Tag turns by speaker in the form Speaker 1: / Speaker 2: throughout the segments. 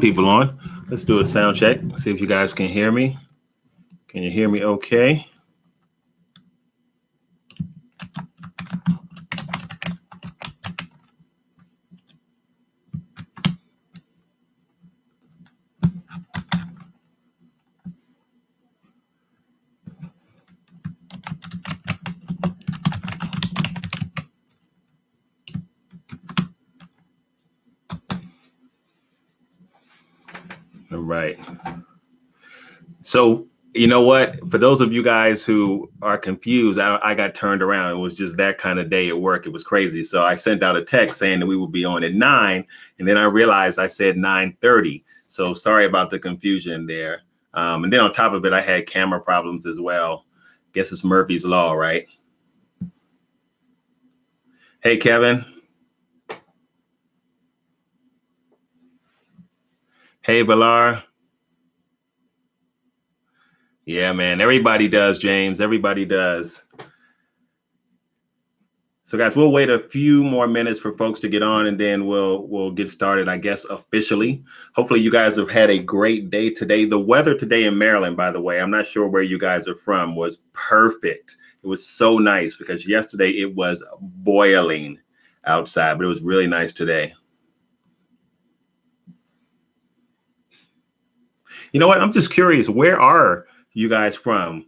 Speaker 1: People on. Let's do a sound check. See if you guys can hear me. Can you hear me okay? All right. So, you know what? For those of you guys who are confused, I got turned around. It was just that kind of day at work. It was crazy. So I sent out a text saying that we would be on at 9, and then I realized I said 9:30. So sorry about the confusion there. And then on top of it, I had camera problems as well. Guess it's Murphy's Law, right? Hey, Kevin. Hey, Valar. Yeah, man. Everybody does, James. Everybody does. So, guys, we'll wait a few more minutes for folks to get on, and then we'll get started, I guess, officially. Hopefully, you guys have had a great day today. The weather today in Maryland, by the way, I'm not sure where you guys are from, was perfect. It was so nice because yesterday it was boiling outside, but it was really nice today. You know what? I'm just curious. Where are you guys from?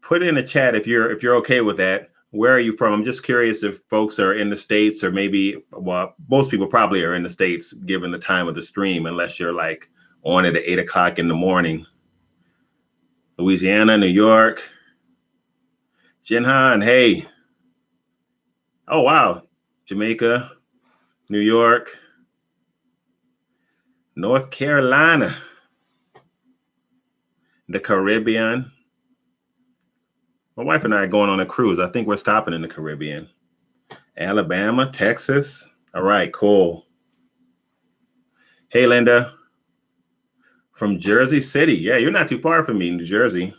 Speaker 1: Put it in the chat if you're okay with that. Where are you from? I'm just curious if folks are in the States, or maybe, well, most people probably are in the States given the time of the stream, unless you're like on it at 8 o'clock in the morning. Louisiana, New York, Jinhan, hey. Oh, wow. Jamaica, New York, North Carolina, the Caribbean. My wife and I are going on a cruise. I think we're stopping in the Caribbean. Alabama, Texas. All right, cool. Hey, Linda. From Jersey City. Yeah, you're not too far from me, New Jersey.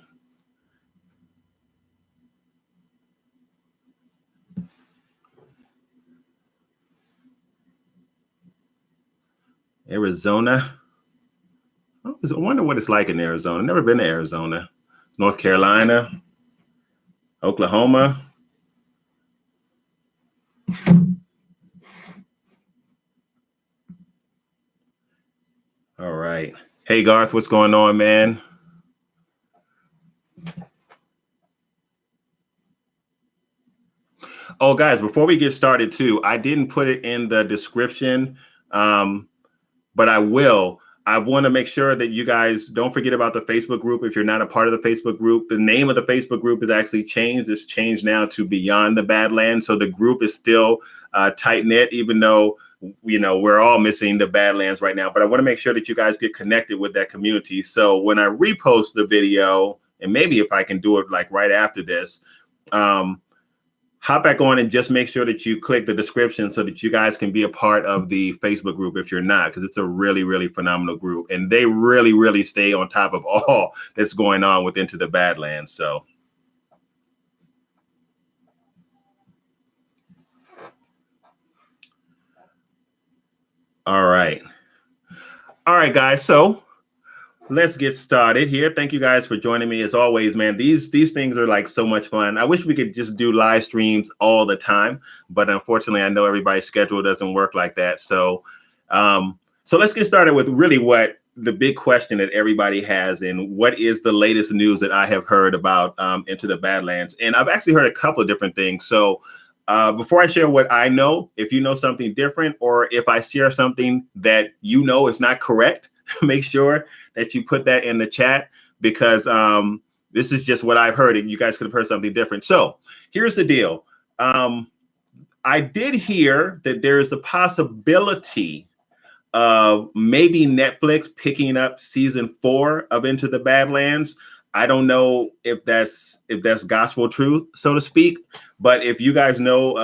Speaker 1: Arizona. I wonder what it's like in Arizona. Never been to Arizona. North Carolina. Oklahoma. All right. Hey, Garth, what's going on, man? Oh, guys, before we get started, too, I didn't put it in the description, but I will. I want to make sure that you guys don't forget about the Facebook group. If you're not a part of the Facebook group, the name of the Facebook group is actually changed. It's changed now to Beyond the Badlands. So the group is still tight knit, even though, you know, we're all missing the Badlands right now. But I want to make sure that you guys get connected with that community. So when I repost the video, and maybe if I can do it like right after this, hop back on and just make sure that you click the description so that you guys can be a part of the Facebook group if you're not, because it's a really, really phenomenal group. And they really, really stay on top of all that's going on with Into the Badlands. So. All right. All right, guys. So let's get started here. Thank you guys for joining me as always, man. These things are like so much fun. I wish we could just do live streams all the time, but unfortunately, I know everybody's schedule doesn't work like that. So, so let's get started with really what the big question that everybody has, and what is the latest news that I have heard about Into the Badlands. And I've actually heard a couple of different things. So before I share what I know, if you know something different, or if I share something that you know is not correct, make sure that you put that in the chat, because this is just what I've heard, and you guys could have heard something different. So here's the deal. I did hear that there is a possibility of maybe Netflix picking up season 4 of Into the Badlands. I don't know if that's gospel truth, so to speak. But if you guys know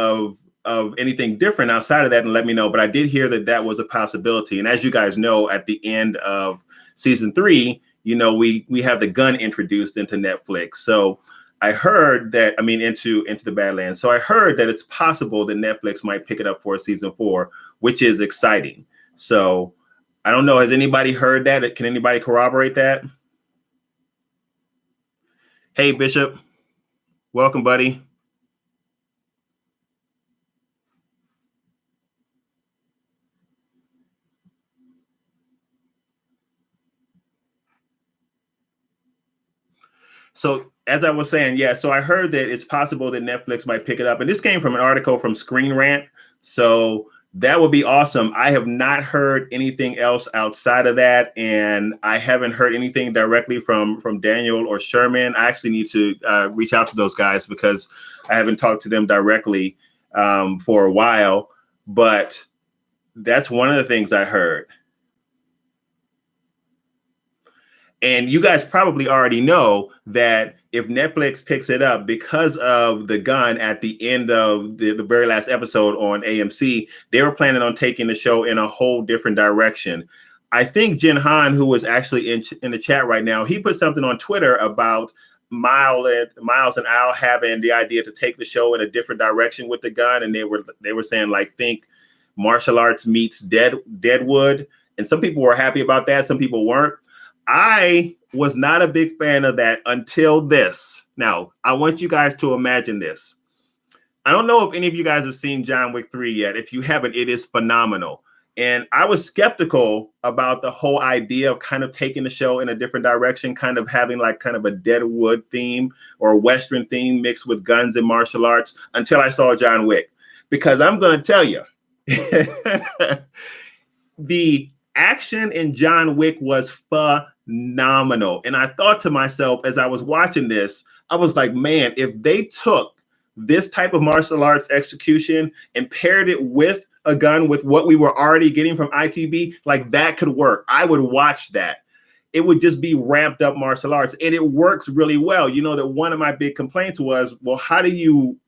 Speaker 1: of anything different outside of that, and let me know. But I did hear that was a possibility. And as you guys know, at the end of season 3, you know, we have the gun introduced into Netflix. So I heard that, I mean, into the Badlands. So I heard that it's possible that Netflix might pick it up for season 4, which is exciting. So I don't know. Has anybody heard that? Can anybody corroborate that? Hey, Bishop. Welcome, buddy. So as I was saying, yeah, so I heard that it's possible that Netflix might pick it up. And this came from an article from Screen Rant. So that would be awesome. I have not heard anything else outside of that. And I haven't heard anything directly from Daniel or Sherman. I actually need to reach out to those guys because I haven't talked to them directly for a while. But that's one of the things I heard. And you guys probably already know that if Netflix picks it up because of the gun at the end of the very last episode on AMC, they were planning on taking the show in a whole different direction. I think Jin Han, who was actually in the chat right now, he put something on Twitter about Miles and Al having the idea to take the show in a different direction with the gun. And they were saying, like, think martial arts meets Deadwood. And some people were happy about that. Some people weren't. I was not a big fan of that until this. Now, I want you guys to imagine this. I don't know if any of you guys have seen John Wick 3 yet. If you haven't, it is phenomenal. And I was skeptical about the whole idea of kind of taking the show in a different direction, kind of having like kind of a Deadwood theme or a Western theme mixed with guns and martial arts until I saw John Wick. Because I'm going to tell you, the action in John Wick was phenomenal. And I thought to myself, as I was watching this, I was like, man, if they took this type of martial arts execution and paired it with a gun with what we were already getting from ITB, like that could work. I would watch that. It would just be ramped up martial arts. And it works really well. You know, that one of my big complaints was, well, how do you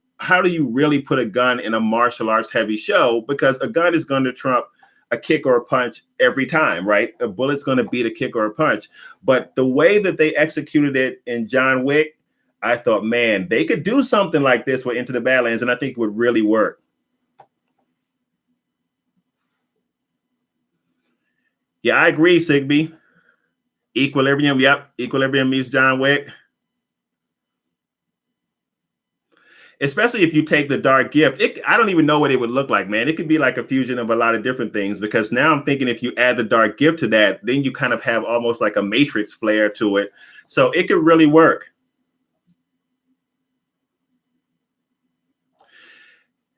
Speaker 1: really put a gun in a martial arts heavy show? Because a gun is going to trump a kick or a punch every time, right? A bullet's going to beat a kick or a punch. But the way that they executed it in John Wick, I thought, man, they could do something like this with Into the Badlands, and I think it would really work. Yeah, I agree, Sigby. Equilibrium, yep. Equilibrium meets John Wick. Especially if you take the dark gift, I don't even know what it would look like, man. It could be like a fusion of a lot of different things, because now I'm thinking if you add the dark gift to that, then you kind of have almost like a Matrix flair to it. So it could really work.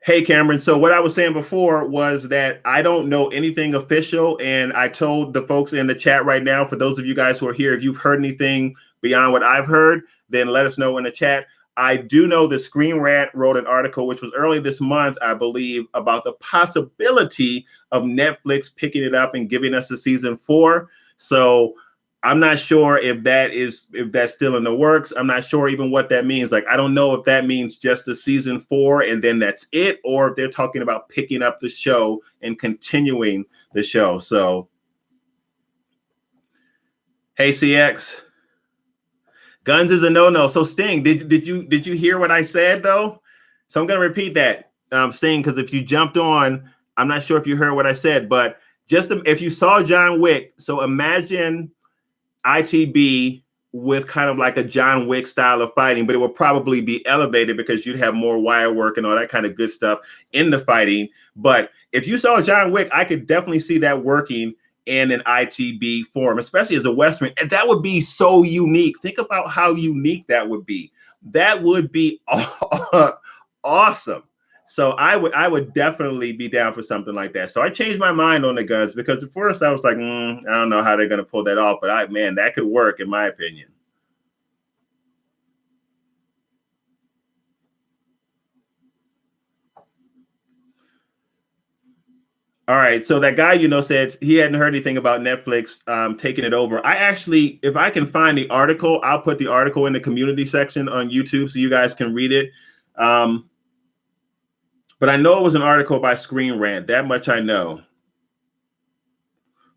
Speaker 1: Hey, Cameron. So what I was saying before was that I don't know anything official. And I told the folks in the chat right now, for those of you guys who are here, if you've heard anything beyond what I've heard, then let us know in the chat. I do know the Screen Rant wrote an article, which was early this month, I believe, about the possibility of Netflix picking it up and giving us a season 4. So I'm not sure if that's still in the works. I'm not sure even what that means. Like, I don't know if that means just a season 4 and then that's it, or if they're talking about picking up the show and continuing the show. So, hey, CX. Guns is a no-no. So Sting, did you hear what I said though? So I'm gonna repeat that, Sting, because if you jumped on, I'm not sure if you heard what I said, but just if you saw John Wick, so imagine ITB with kind of like a John Wick style of fighting, but it will probably be elevated because you'd have more wire work and all that kind of good stuff in the fighting. But if you saw John Wick, I could definitely see that working in an ITB form, especially as a Western. And that would be so unique. Think about how unique that would be. That would be awesome. So I would definitely be down for something like that. So I changed my mind on the guns, because at first I was like, I don't know how they're going to pull that off. But man, that could work in my opinion. All right. So that guy, said he hadn't heard anything about Netflix taking it over. I actually, if I can find the article, I'll put the article in the community section on YouTube so you guys can read it. But I know it was an article by Screen Rant. That much I know.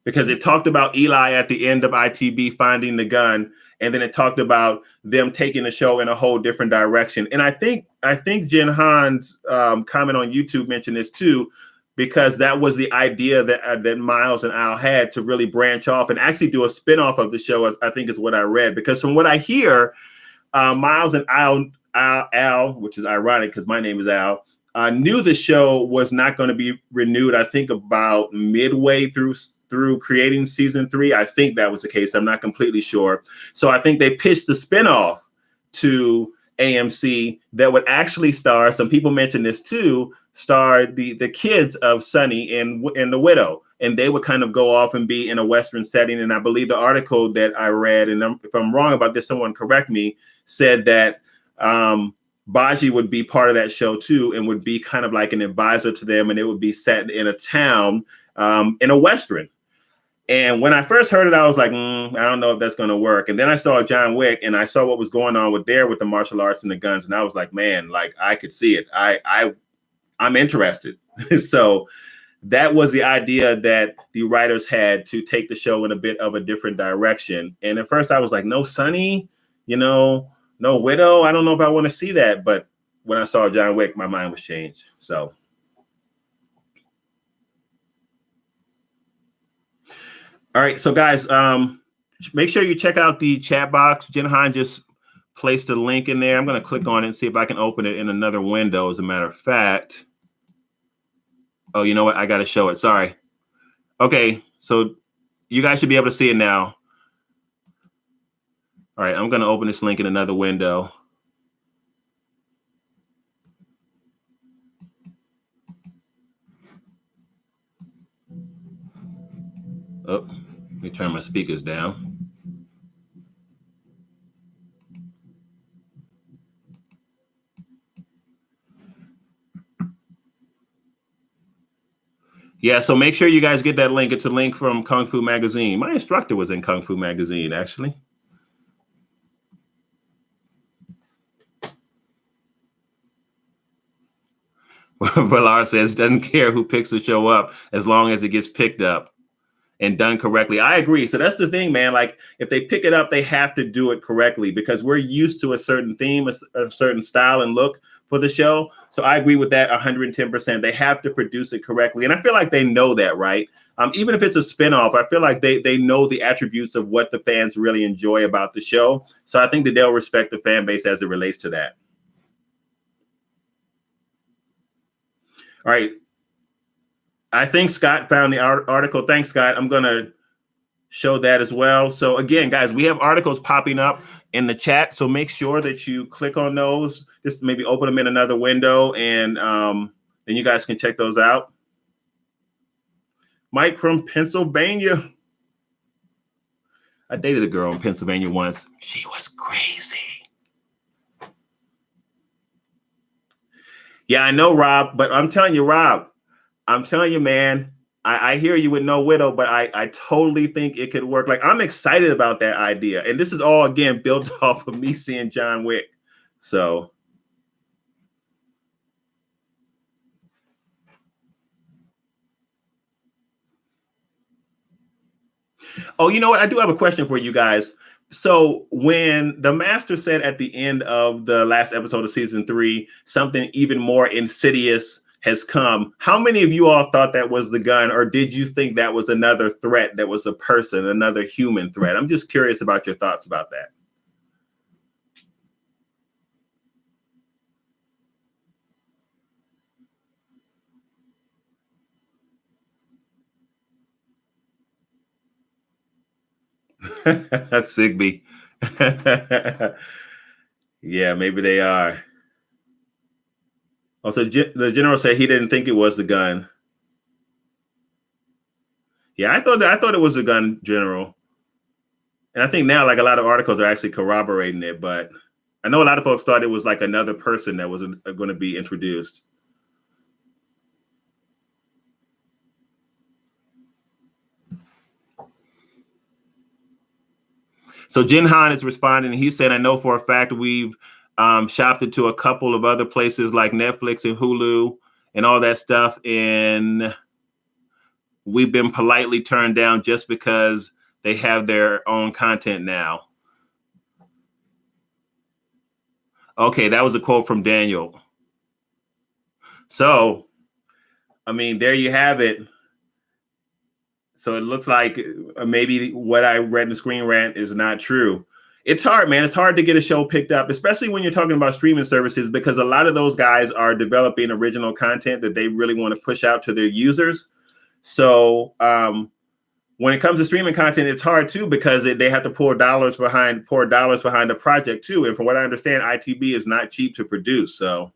Speaker 1: Because it talked about Eli at the end of ITB finding the gun, and then it talked about them taking the show in a whole different direction. And I think Jin Han's comment on YouTube mentioned this too. because that was the idea that Miles and Al had to really branch off and actually do a spinoff of the show. I think is what I read, because from what I hear, Miles and Al, which is ironic because my name is Al, knew the show was not going to be renewed. I think about midway through creating season 3. I think that was the case. I'm not completely sure. So I think they pitched the spinoff to AMC that would actually star, some people mentioned this too, star the kids of Sonny and the Widow, and they would kind of go off and be in a Western setting. And I believe the article that I read, and if I'm wrong about this, someone correct me, said that Baji would be part of that show too, and would be kind of like an advisor to them, and it would be set in a town in a Western. And when I first heard it, I was like, I don't know if that's going to work. And then I saw John Wick, and I saw what was going on with the martial arts and the guns, and I was like, man, like I could see it. I'm interested. So that was the idea that the writers had to take the show in a bit of a different direction. And at first I was like, no Sonny, no Widow. I don't know if I want to see that. But when I saw John Wick, my mind was changed. So. All right. So guys, make sure you check out the chat box. Jinhan just placed a link in there. I'm going to click on it and see if I can open it in another window, as a matter of fact. Oh, you know what? I got to show it. Sorry. Okay. So you guys should be able to see it now. All right. I'm going to open this link in another window. Oh, let me turn my speakers down. Yeah, so make sure you guys get that link. It's a link from Kung Fu Magazine. My instructor was in Kung Fu Magazine, actually. Valar says, doesn't care who picks the show up as long as it gets picked up and done correctly. I agree. So that's the thing, man. Like, if they pick it up, they have to do it correctly, because we're used to a certain theme, a certain style and look for the show. So I agree with that 110%. They have to produce it correctly. And I feel like they know that, right? Even if it's a spinoff, I feel like they know the attributes of what the fans really enjoy about the show. So I think that they'll respect the fan base as it relates to that. All right. I think Scott found the article. Thanks, Scott. I'm going to show that as well. So again, guys, we have articles popping up in the chat. So make sure that you click on those. Just maybe open them in another window, and then you guys can check those out. Mike from Pennsylvania. I dated a girl in Pennsylvania once. She was crazy. Yeah, I know, Rob, but I'm telling you, Rob, I'm telling you, man, I hear you with no Widow, but I totally think it could work. Like, I'm excited about that idea. And this is all, again, built off of me seeing John Wick. So. Oh, you know what? I do have a question for you guys. So when the master said at the end of the last episode of season 3, something even more insidious has come, how many of you all thought that was the gun, or did you think that was another threat, that was a person, another human threat? I'm just curious about your thoughts about that. Sigby. Yeah, maybe they are. Also, the general said he didn't think it was the gun. Yeah, I thought it was the gun, General. And I think now, like, a lot of articles are actually corroborating it, but I know a lot of folks thought it was like another person that was going to be introduced. So Jin Han is responding. He said, I know for a fact we've shopped it to a couple of other places like Netflix and Hulu and all that stuff. And we've been politely turned down just because they have their own content now. Okay, that was a quote from Daniel. So I mean, there you have it. So it looks like maybe what I read in the Screen Rant is not true. It's hard, man. It's hard to get a show picked up, especially when you're talking about streaming services, because a lot of those guys are developing original content that they really want to push out to their users. So when it comes to streaming content, it's hard too because they have to pour dollars behind the project too. And from what I understand, ITB is not cheap to produce. So.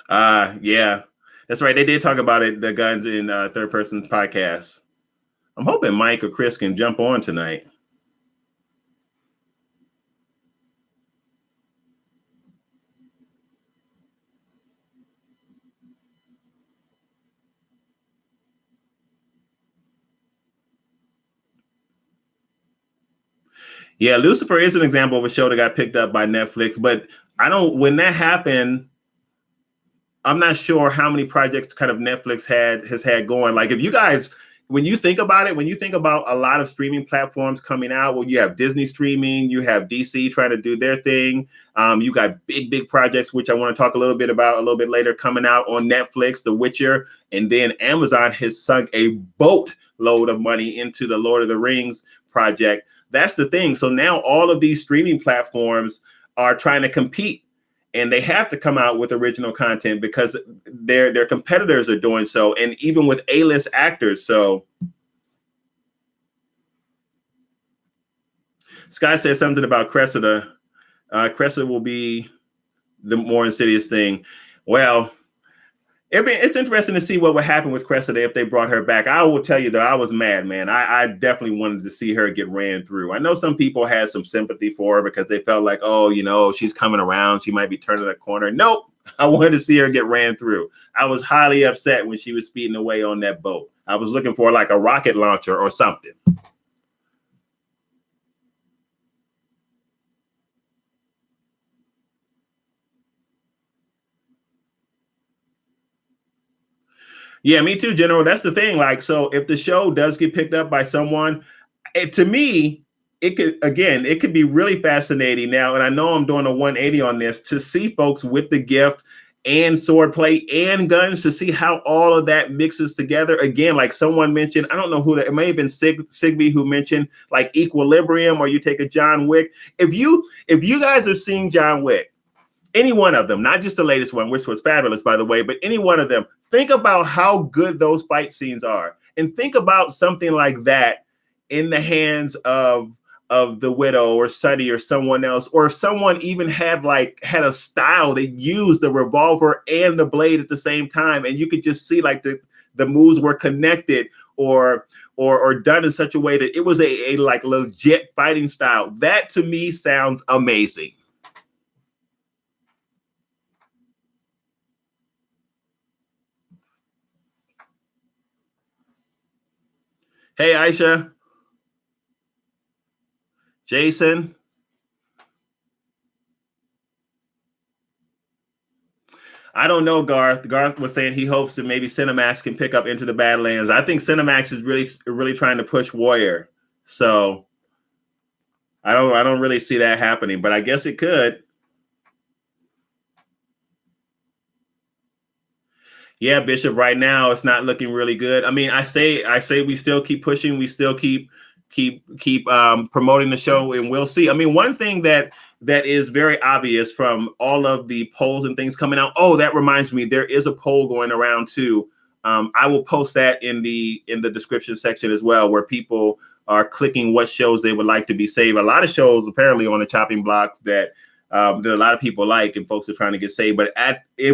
Speaker 1: Yeah, that's right. They did talk about it, the guns in third person podcast. I'm hoping Mike or Chris can jump on tonight. Yeah, Lucifer is an example of a show that got picked up by Netflix, but when that happened, I'm not sure how many projects kind of Netflix has had going. Like, if you guys, when you think about it, when you think about a lot of streaming platforms coming out, well, you have Disney streaming, you have DC trying to do their thing. You got big projects, which I want to talk a little bit about a little bit later, coming out on Netflix, The Witcher, and then Amazon has sunk a boatload of money into the Lord of the Rings project. That's the thing. So now all of these streaming platforms are trying to compete, and they have to come out with original content because their competitors are doing so, and even with A-list actors. So Sky said something about Cressida. Cressida will be the more insidious thing. Well, it's interesting to see what would happen with Cressida if they brought her back. I will tell you, though, I was mad, man. I definitely wanted to see her get ran through. I know some people had some sympathy for her because they felt like, oh, she's coming around. She might be turning the corner. Nope. I wanted to see her get ran through. I was highly upset when she was speeding away on that boat. I was looking for like a rocket launcher or something. Yeah, me too, General. That's the thing. Like, so if the show does get picked up by someone, to me, it could be really fascinating now. And I know I'm doing a 180 on this to see folks with the gift and swordplay and guns to see how all of that mixes together. Again, like someone mentioned, I don't know who that, it may have been Sigby who mentioned like Equilibrium, or you take a John Wick. If you guys are seeing John Wick, any one of them, not just the latest one, which was fabulous, by the way, but any one of them, think about how good those fight scenes are. And think about something like that in the hands of the Widow or Sunny or someone else, or if someone even had a style that used the revolver and the blade at the same time, and you could just see like the moves were connected or done in such a way that it was a like legit fighting style. That to me sounds amazing. Hey, Aisha, Jason. I don't know, Garth. Garth was saying he hopes that maybe Cinemax can pick up Into the Badlands. I think Cinemax is really trying to push Warrior. So I don't really see that happening, but I guess it could. Yeah, Bishop, right now it's not looking really good. I mean, I say we still keep pushing, we still keep promoting the show, and we'll see. I mean, one thing that is very obvious from all of the polls and things coming out. Oh, that reminds me, there is a poll going around too. I will post that in the description section as well, where people are clicking what shows they would like to be saved. A lot of shows apparently on the chopping blocks that a lot of people like, and folks are trying to get saved. But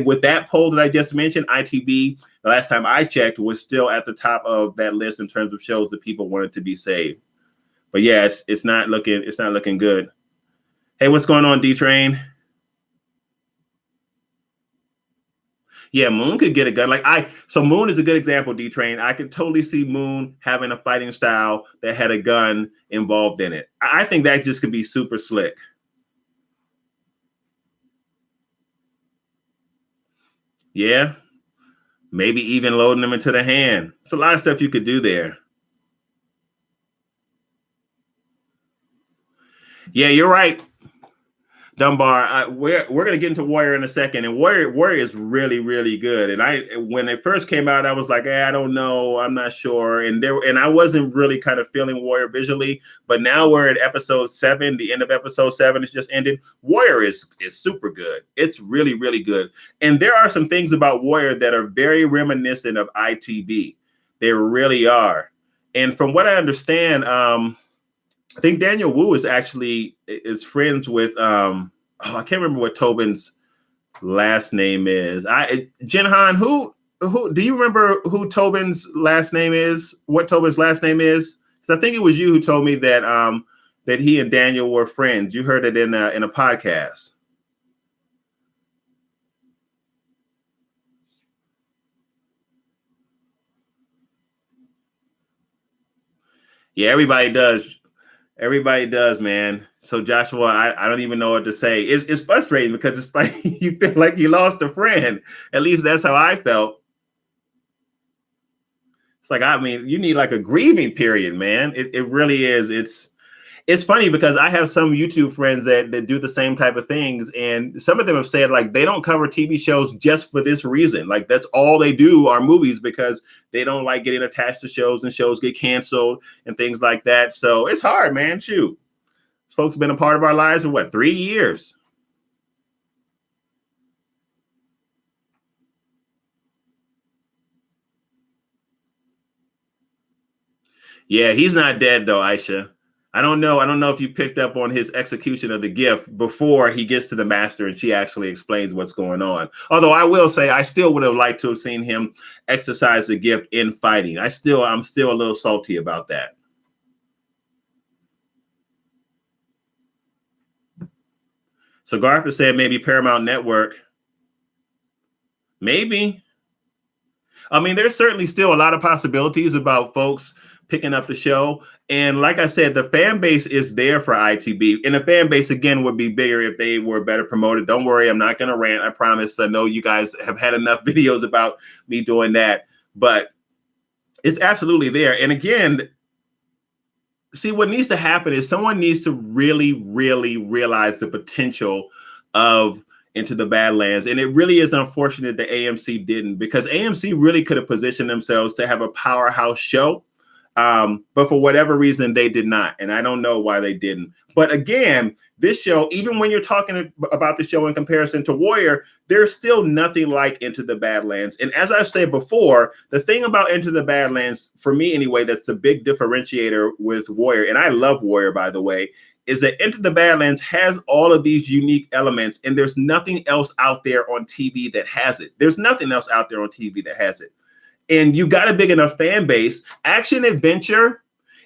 Speaker 1: with that poll that I just mentioned, ITB, the last time I checked, was still at the top of that list in terms of shows that people wanted to be saved. But yeah, it's not looking good. Hey, what's going on, D Train? Yeah, Moon could get a gun. So Moon is a good example, D Train. I could totally see Moon having a fighting style that had a gun involved in it. I think that just could be super slick. Yeah, maybe even loading them into the hand. It's a lot of stuff you could do there. Yeah, you're right. Dunbar, we're gonna get into Warrior in a second, and Warrior is really really good. And when it first came out, I was like, I don't know, I'm not sure, and I wasn't really kind of feeling Warrior visually. But now we're at episode 7, the end of episode 7 has just ended. Warrior is super good. It's really really good, and there are some things about Warrior that are very reminiscent of ITB. They really are, and from what I understand, I think Daniel Wu is friends with I can't remember what Tobin's last name is. Jinhan, who do you remember who Tobin's last name is? What Tobin's last name is? Because I think it was you who told me that that he and Daniel were friends. You heard it in a podcast. Yeah, everybody does. Everybody does, man. So Joshua, I don't even know what to say. It's frustrating because it's like you feel like you lost a friend. At least that's how I felt. It's like, I mean, you need like a grieving period, man. It really is. It's funny because I have some YouTube friends that do the same type of things, and some of them have said like they don't cover TV shows just for this reason. Like that's all they do are movies because they don't like getting attached to shows and shows get canceled and things like that. So it's hard, man. Shoot. Folks have been a part of our lives for what, 3 years? Yeah, he's not dead though, Aisha. I don't know. I don't know if you picked up on his execution of the gift before he gets to the master and she actually explains what's going on. Although I will say I still would have liked to have seen him exercise the gift in fighting. I'm still a little salty about that. So Garth said maybe Paramount Network. Maybe. I mean, there's certainly still a lot of possibilities about folks picking up the show. And like I said, the fan base is there for ITB. And the fan base, again, would be bigger if they were better promoted. Don't worry, I'm not going to rant. I promise. I know you guys have had enough videos about me doing that. But it's absolutely there. And again, see, what needs to happen is someone needs to really, really realize the potential of Into the Badlands. And it really is unfortunate that AMC didn't, because AMC really could have positioned themselves to have a powerhouse show. But for whatever reason, they did not. And I don't know why they didn't. But again, this show, even when you're talking about the show in comparison to Warrior, there's still nothing like Into the Badlands. And as I've said before, the thing about Into the Badlands, for me anyway, that's a big differentiator with Warrior, and I love Warrior, by the way, is that Into the Badlands has all of these unique elements, and there's nothing else out there on TV that has it. There's nothing else out there on TV that has it. And you got a big enough fan base. Action adventure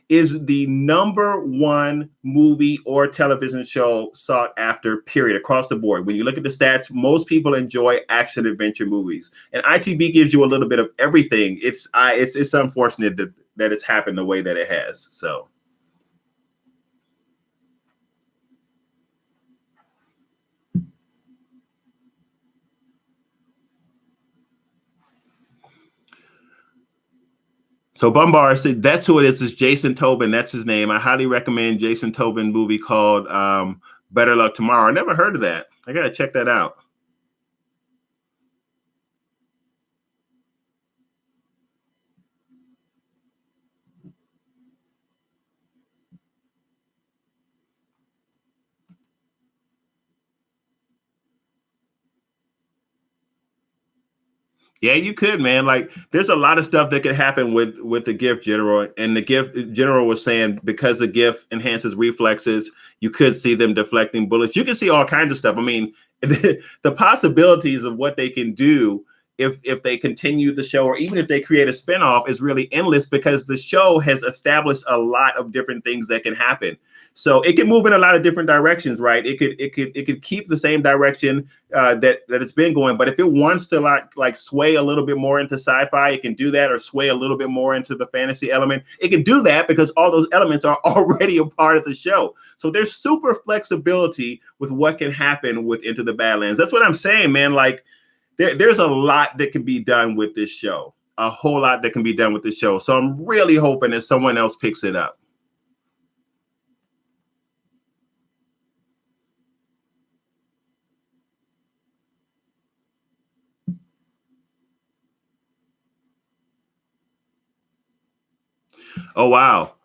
Speaker 1: is the #1 movie or television show sought after, period, across the board. When you look at the stats, most people enjoy action adventure movies, and ITB gives you a little bit of everything. It's unfortunate that it's happened the way that it has. So Bumbar said that's who it is. Is Jason Tobin. That's his name. I highly recommend Jason Tobin movie called Better Luck Tomorrow. I never heard of that. I gotta check that out. Yeah, you could, man. Like, there's a lot of stuff that could happen with the gift general, and the gift general was saying because the gift enhances reflexes, you could see them deflecting bullets. You can see all kinds of stuff. I mean, the possibilities of what they can do if they continue the show, or even if they create a spinoff, is really endless because the show has established a lot of different things that can happen. So it can move in a lot of different directions, right? It could keep the same direction that it's been going, but if it wants to like sway a little bit more into sci-fi, it can do that, or sway a little bit more into the fantasy element. It can do that because all those elements are already a part of the show. So there's super flexibility with what can happen with Into the Badlands. That's what I'm saying, man. Like there's a lot that can be done with this show, a whole lot that can be done with this show. So I'm really hoping that someone else picks it up. Oh wow.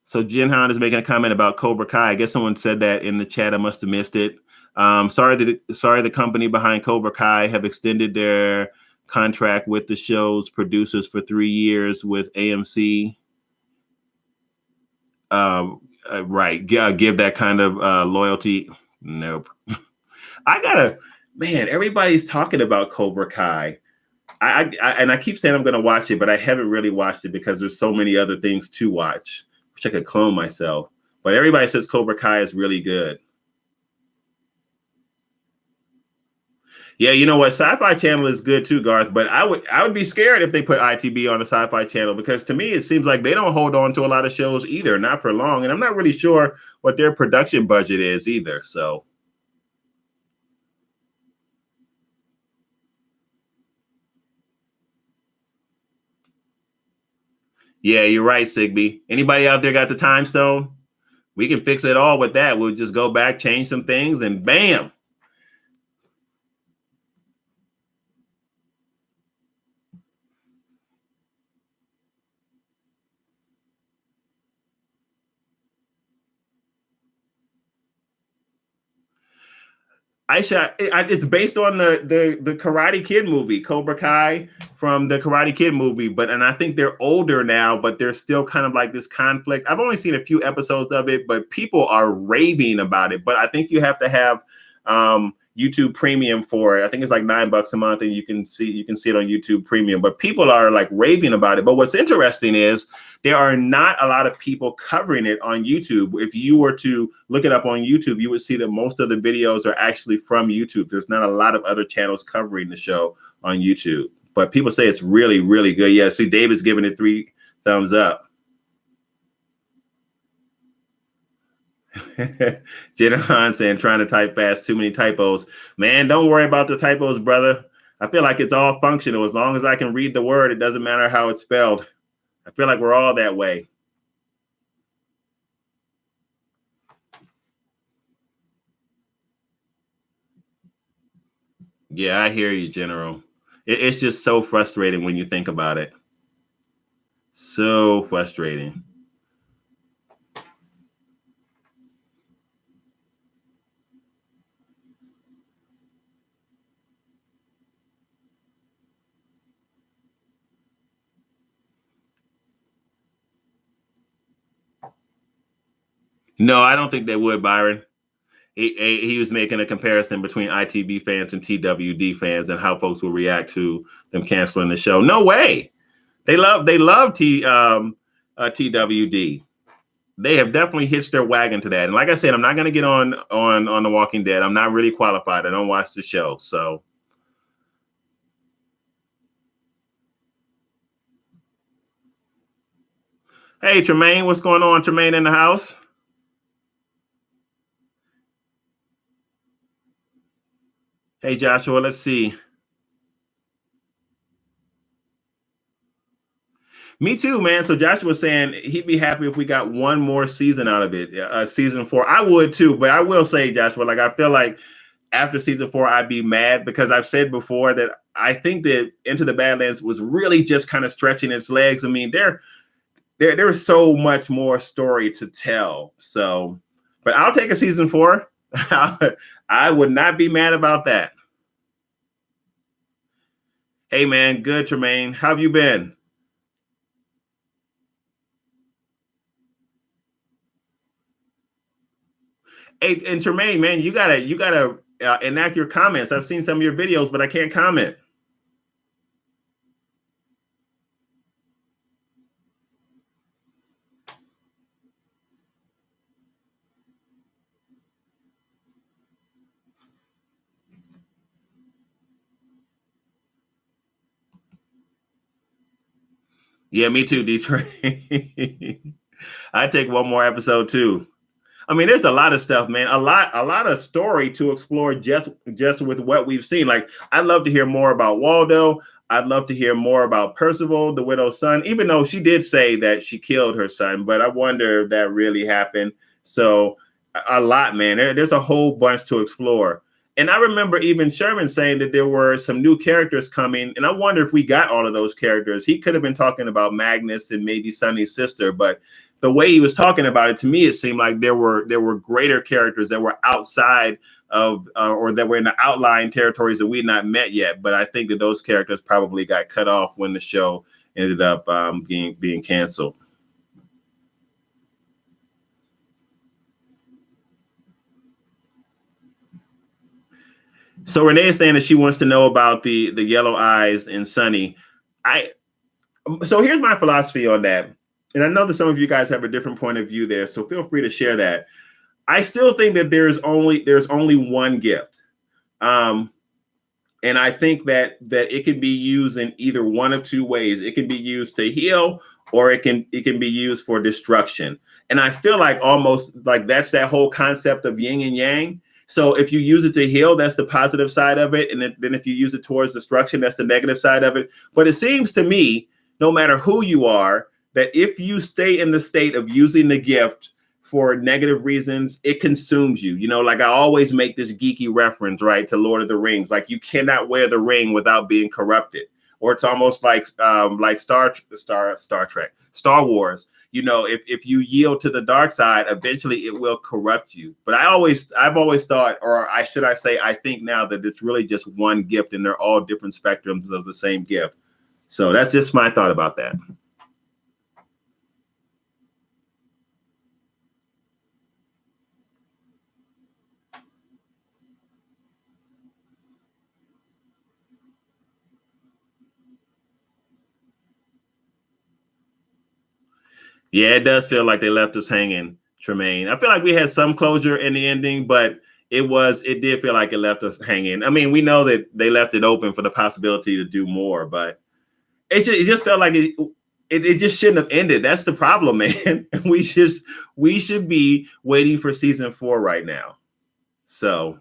Speaker 1: So Jinhan is making a comment about Cobra Kai. I guess someone said that in the chat. I must have missed it. Sorry the company behind Cobra Kai have extended their contract with the show's producers for 3 years with AMC. Right. Give that kind of loyalty. Nope. I gotta, man, everybody's talking about Cobra Kai. And I keep saying I'm gonna watch it, but I haven't really watched it because there's so many other things to watch. Wish I could clone myself. But everybody says Cobra Kai is really good. Yeah, you know what? Sci-Fi Channel is good too, Garth. But I would be scared if they put ITB on the Sci-Fi Channel because to me it seems like they don't hold on to a lot of shows either, not for long. And I'm not really sure what their production budget is either. So yeah, you're right, Sigby. Anybody out there got the time stone? We can fix it all with that. We'll just go back, change some things, and bam. It's based on the Karate Kid movie, Cobra Kai from the Karate Kid movie. And I think they're older now, but they're still kind of like this conflict. I've only seen a few episodes of it, but people are raving about it. But I think you have to have YouTube Premium for it. I think it's like $9 a month, and you can see it on YouTube Premium. But people are like raving about it. But what's interesting is there are not a lot of people covering it on YouTube. If you were to look it up on YouTube, you would see that most of the videos are actually from YouTube. There's not a lot of other channels covering the show on YouTube. But people say it's really, really good. Yeah, see, David's giving it 3 thumbs up. Jenna Han saying trying to type fast, too many typos. Man, don't worry about the typos, brother. I feel like it's all functional. As long as I can read the word, it doesn't matter how it's spelled. I feel like we're all that way. Yeah, I hear you, General. It's just so frustrating when you think about it. So frustrating. No, I don't think they would, Byron. He was making a comparison between ITB fans and TWD fans and how folks will react to them canceling the show. No way. They love TWD. They have definitely hitched their wagon to that. And like I said, I'm not going to get on The Walking Dead. I'm not really qualified. I don't watch the show. So hey, Tremaine, what's going on? Tremaine in the house. Hey, Joshua, let's see. Me too, man. So Joshua was saying he'd be happy if we got one more season out of it, season 4. I would too, but I will say, Joshua, like I feel like after season 4, I'd be mad because I've said before that I think that Into the Badlands was really just kind of stretching its legs. I mean, there's so much more story to tell. So, but I'll take a season 4. I would not be mad about that. Hey, man, good, Tremaine. How have you been? Hey, and Tremaine, man, you gotta enact your comments. I've seen some of your videos, but I can't comment. Yeah, me too, Detroit. I take one more episode too. I mean, there's a lot of stuff, man. A lot of story to explore just with what we've seen. Like, I'd love to hear more about Waldo. I'd love to hear more about Percival, the widow's son, even though she did say that she killed her son, but I wonder if that really happened. So a lot, man. There's a whole bunch to explore. And I remember even Sherman saying that there were some new characters coming, and I wonder if we got all of those characters. He could have been talking about Magnus and maybe Sonny's sister, but the way he was talking about it, to me, it seemed like there were greater characters that were outside of or that were in the outlying territories that we had not met yet. But I think that those characters probably got cut off when the show ended up being canceled. So Renee is saying that she wants to know about the yellow eyes in Sunny. So here's my philosophy on that. And I know that some of you guys have a different point of view there, so feel free to share that. I still think that there's only one gift. And I think that it can be used in either one of two ways. It can be used to heal, or it can be used for destruction. And I feel like almost like that's that whole concept of yin and yang. So if you use it to heal, that's the positive side of it. And then if you use it towards destruction, that's the negative side of it. But it seems to me, no matter who you are, that if you stay in the state of using the gift for negative reasons, it consumes you. You know, like I always make this geeky reference, right, to Lord of the Rings. Like you cannot wear the ring without being corrupted. Or it's almost like Star Trek, Star Wars. You know, if you yield to the dark side, eventually it will corrupt you. But I've always thought, or should I say, I think now that it's really just one gift, and they're all different spectrums of the same gift. So that's just my thought about that. Yeah, it does feel like they left us hanging, Tremaine. I feel like we had some closure in the ending, but it did feel like it left us hanging. I mean, we know that they left it open for the possibility to do more, but it just felt like it just shouldn't have ended. That's the problem, man. We should be waiting for season 4 right now. So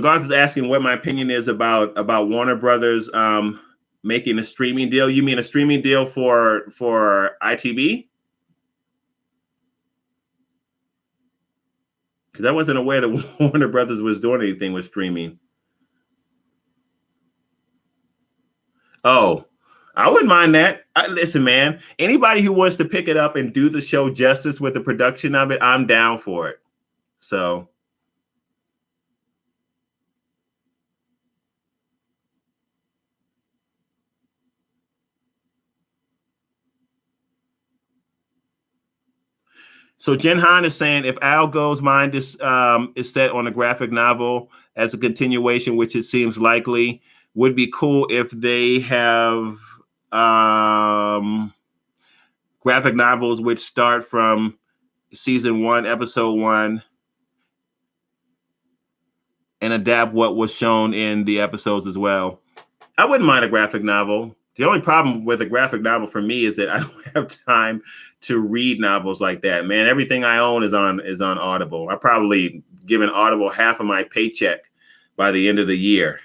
Speaker 1: Garth is asking what my opinion is about Warner Brothers making a streaming deal. You mean a streaming deal for ITV? Because I wasn't aware that Warner Brothers was doing anything with streaming. Oh, I wouldn't mind that. Listen, man, anybody who wants to pick it up and do the show justice with the production of it, I'm down for it. So Jen Han is saying if Al Go's mind is set on a graphic novel as a continuation, which it seems likely, would be cool if they have graphic novels which start from season 1, episode 1, and adapt what was shown in the episodes as well. I wouldn't mind a graphic novel. The only problem with a graphic novel for me is that I don't have time to read novels like that. Man, everything I own is on Audible. I probably given Audible half of my paycheck by the end of the year.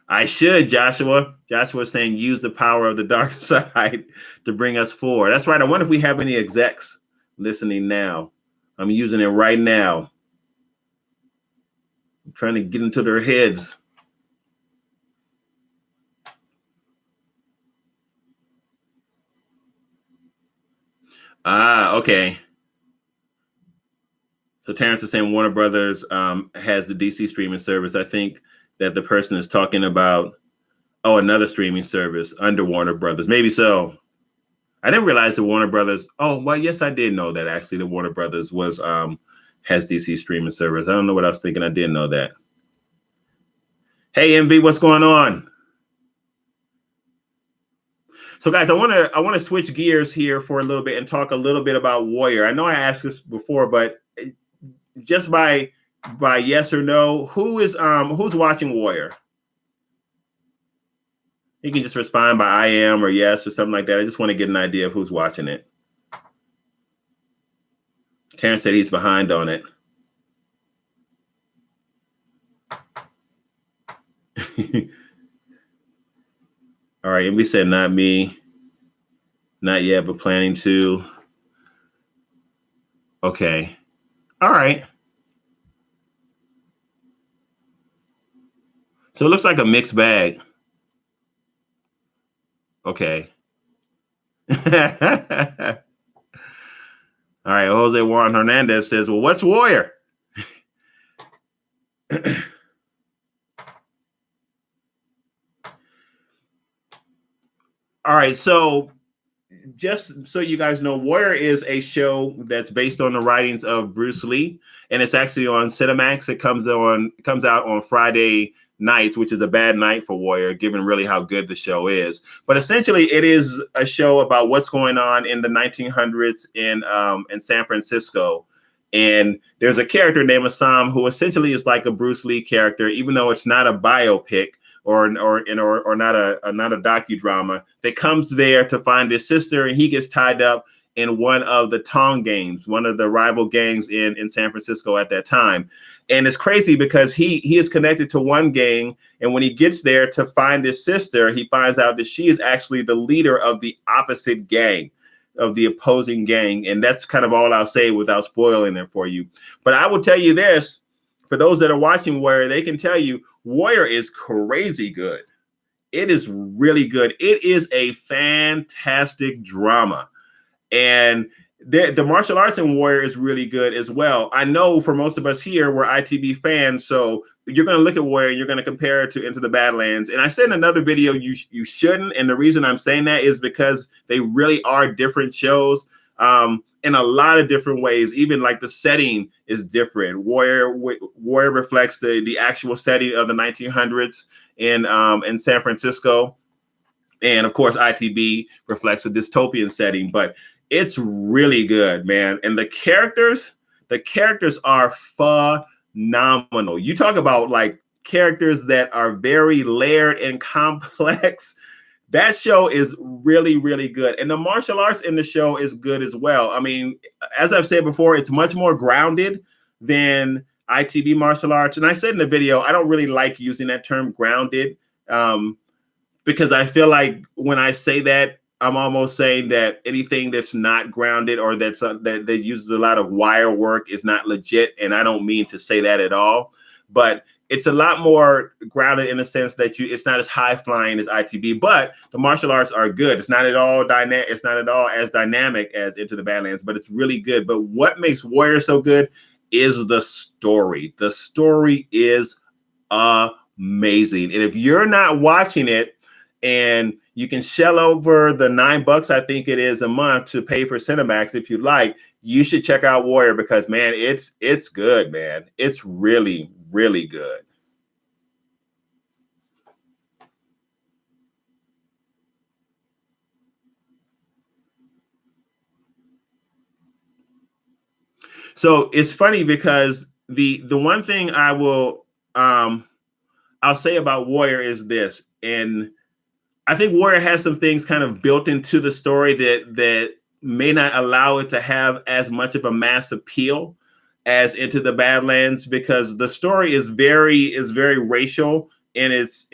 Speaker 1: I should, Joshua. Joshua's saying use the power of the dark side to bring us forward. That's right. I wonder if we have any execs listening now. I'm using it right now. I'm trying to get into their heads. Okay. So Terrence is saying Warner Brothers has the DC streaming service. I think that the person is talking about, another streaming service under Warner Brothers. Maybe so. I didn't realize the Warner Brothers. Oh, well, yes, I did know that actually the Warner Brothers was has DC streaming service. I don't know what I was thinking. I didn't know that. Hey, MV, what's going on? So, guys, I want to switch gears here for a little bit and talk a little bit about Warrior. I know I asked this before, but just by yes or no, who's watching Warrior? You can just respond by I am or yes or something like that. I just want to get an idea of who's watching it. Terrence said he's behind on it. All right, and we said not me, not yet, but planning to. Okay. All right. So it looks like a mixed bag. Okay. All right. Jose Juan Hernandez says, well, what's Warrior? All right. So just so you guys know, Warrior is a show that's based on the writings of Bruce Lee, and it's actually on Cinemax. It comes out on Friday nights, which is a bad night for Warrior, given really how good the show is. But essentially, it is a show about what's going on in the 1900s in San Francisco. And there's a character named Assam who essentially is like a Bruce Lee character, even though it's not a biopic or not a docudrama, that comes there to find his sister, and he gets tied up in one of the Tong gangs, one of the rival gangs in San Francisco at that time. And it's crazy because he is connected to one gang, and when he gets there to find his sister, he finds out that she is actually the leader of the opposite gang, of the opposing gang. And that's kind of all I'll say without spoiling it for you. But I will tell you this, for those that are watching Warrior, they can tell you Warrior is crazy good. It is really good. It is a fantastic drama. And the martial arts in Warrior is really good as well. I know for most of us here, we're ITB fans, so you're going to look at Warrior, you're going to compare it to Into the Badlands. And I said in another video, you shouldn't. And the reason I'm saying that is because they really are different shows in a lot of different ways. Even like the setting is different. Warrior reflects the actual setting of the 1900s in San Francisco. And of course, ITB reflects a dystopian setting, but it's really good, man. And the characters are phenomenal. You talk about like characters that are very layered and complex. That show is really, really good. And the martial arts in the show is good as well. I mean, as I've said before, it's much more grounded than ITB martial arts. And I said in the video, I don't really like using that term grounded. Because I feel like when I say that, I'm almost saying that anything that's not grounded or that uses a lot of wire work is not legit. And I don't mean to say that at all. But it's a lot more grounded in the sense that it's not as high flying as ITB, but the martial arts are good. It's not at all dynamic. It's not at all as dynamic as Into the Badlands, but it's really good. But what makes Warrior so good is the story. The story is amazing. And if you're not watching it, and you can shell over the $9, I think it is, a month to pay for Cinemax if you like, you should check out Warrior because, man, it's good, man. It's really, really good. So it's funny because the one thing I'll say about Warrior is this, and I think Warrior has some things kind of built into the story that may not allow it to have as much of a mass appeal as Into the Badlands, because the story is very racial in its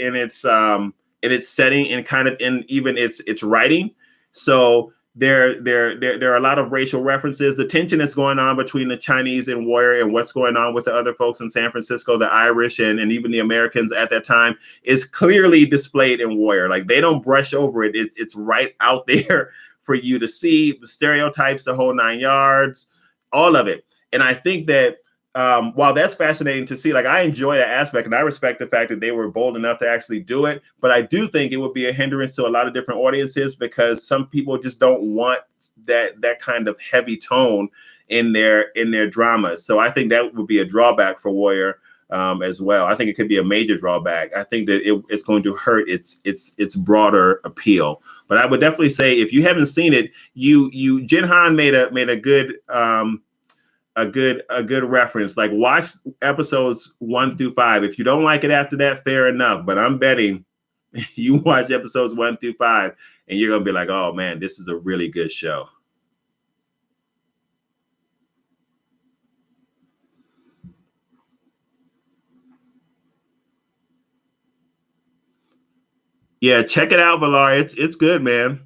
Speaker 1: setting and kind of in even its writing. So there are a lot of racial references. The tension that's going on between the Chinese and Warrior and what's going on with the other folks in San Francisco, the Irish and even the Americans at that time, is clearly displayed in Warrior. Like they don't brush over it. It's right out there for you to see. The stereotypes, the whole 9 yards, all of it. And I think that while that's fascinating to see, like I enjoy that aspect and I respect the fact that they were bold enough to actually do it. But I do think it would be a hindrance to a lot of different audiences because some people just don't want that kind of heavy tone in their dramas. So I think that would be a drawback for Warrior as well. I think it could be a major drawback. I think that it's going to hurt its broader appeal. But I would definitely say if you haven't seen it, Jin Han made a good a good reference. Like watch episodes 1 through 5. If you don't like it after that, fair enough. But I'm betting you watch episodes 1 through 5 and you're gonna be like, oh man, this is a really good show. Yeah, check it out, Valar. It's good, man.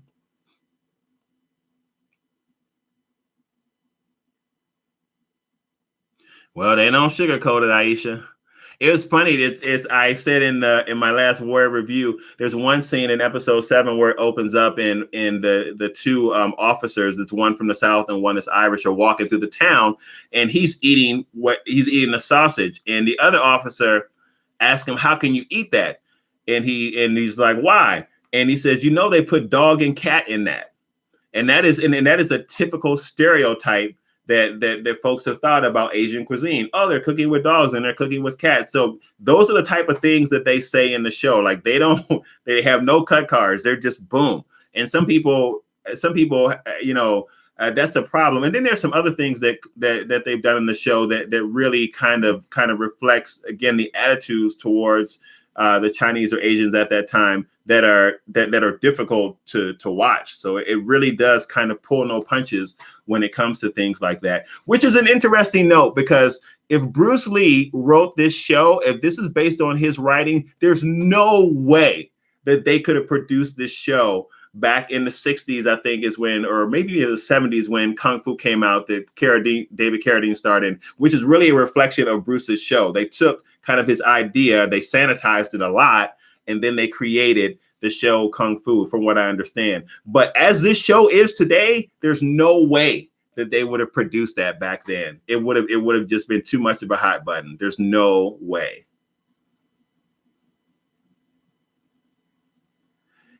Speaker 1: Well, they don't sugarcoat it, Aisha. It was funny. It's I said in my last Warrior review, there's one scene in episode 7 where it opens up in the two officers, it's one from the South and one is Irish, are walking through the town, and he's eating a sausage, and the other officer asks him, "How can you eat that?" And he's like, "Why?" And he says, they put dog and cat in that. And that is a typical stereotype that folks have thought about Asian cuisine. Oh, they're cooking with dogs and they're cooking with cats. So those are the type of things that they say in the show. Like they have no cut cards. They're just boom. And some people, that's a problem. And then there's some other things that they've done in the show that really kind of reflects again the attitudes towards the Chinese or Asians at that time that are difficult to watch. So it really does kind of pull no punches when it comes to things like that, which is an interesting note, because if Bruce Lee wrote this show, if this is based on his writing, there's no way that they could have produced this show back in the 60s, I think is when, or maybe in the 70s when Kung Fu came out, that David Carradine starred in, which is really a reflection of Bruce's show. They took kind of his idea, they sanitized it a lot, and then they created the show Kung Fu, from what I understand. But as this show is today, there's no way that they would have produced that back then. It would have just been too much of a hot button. There's no way.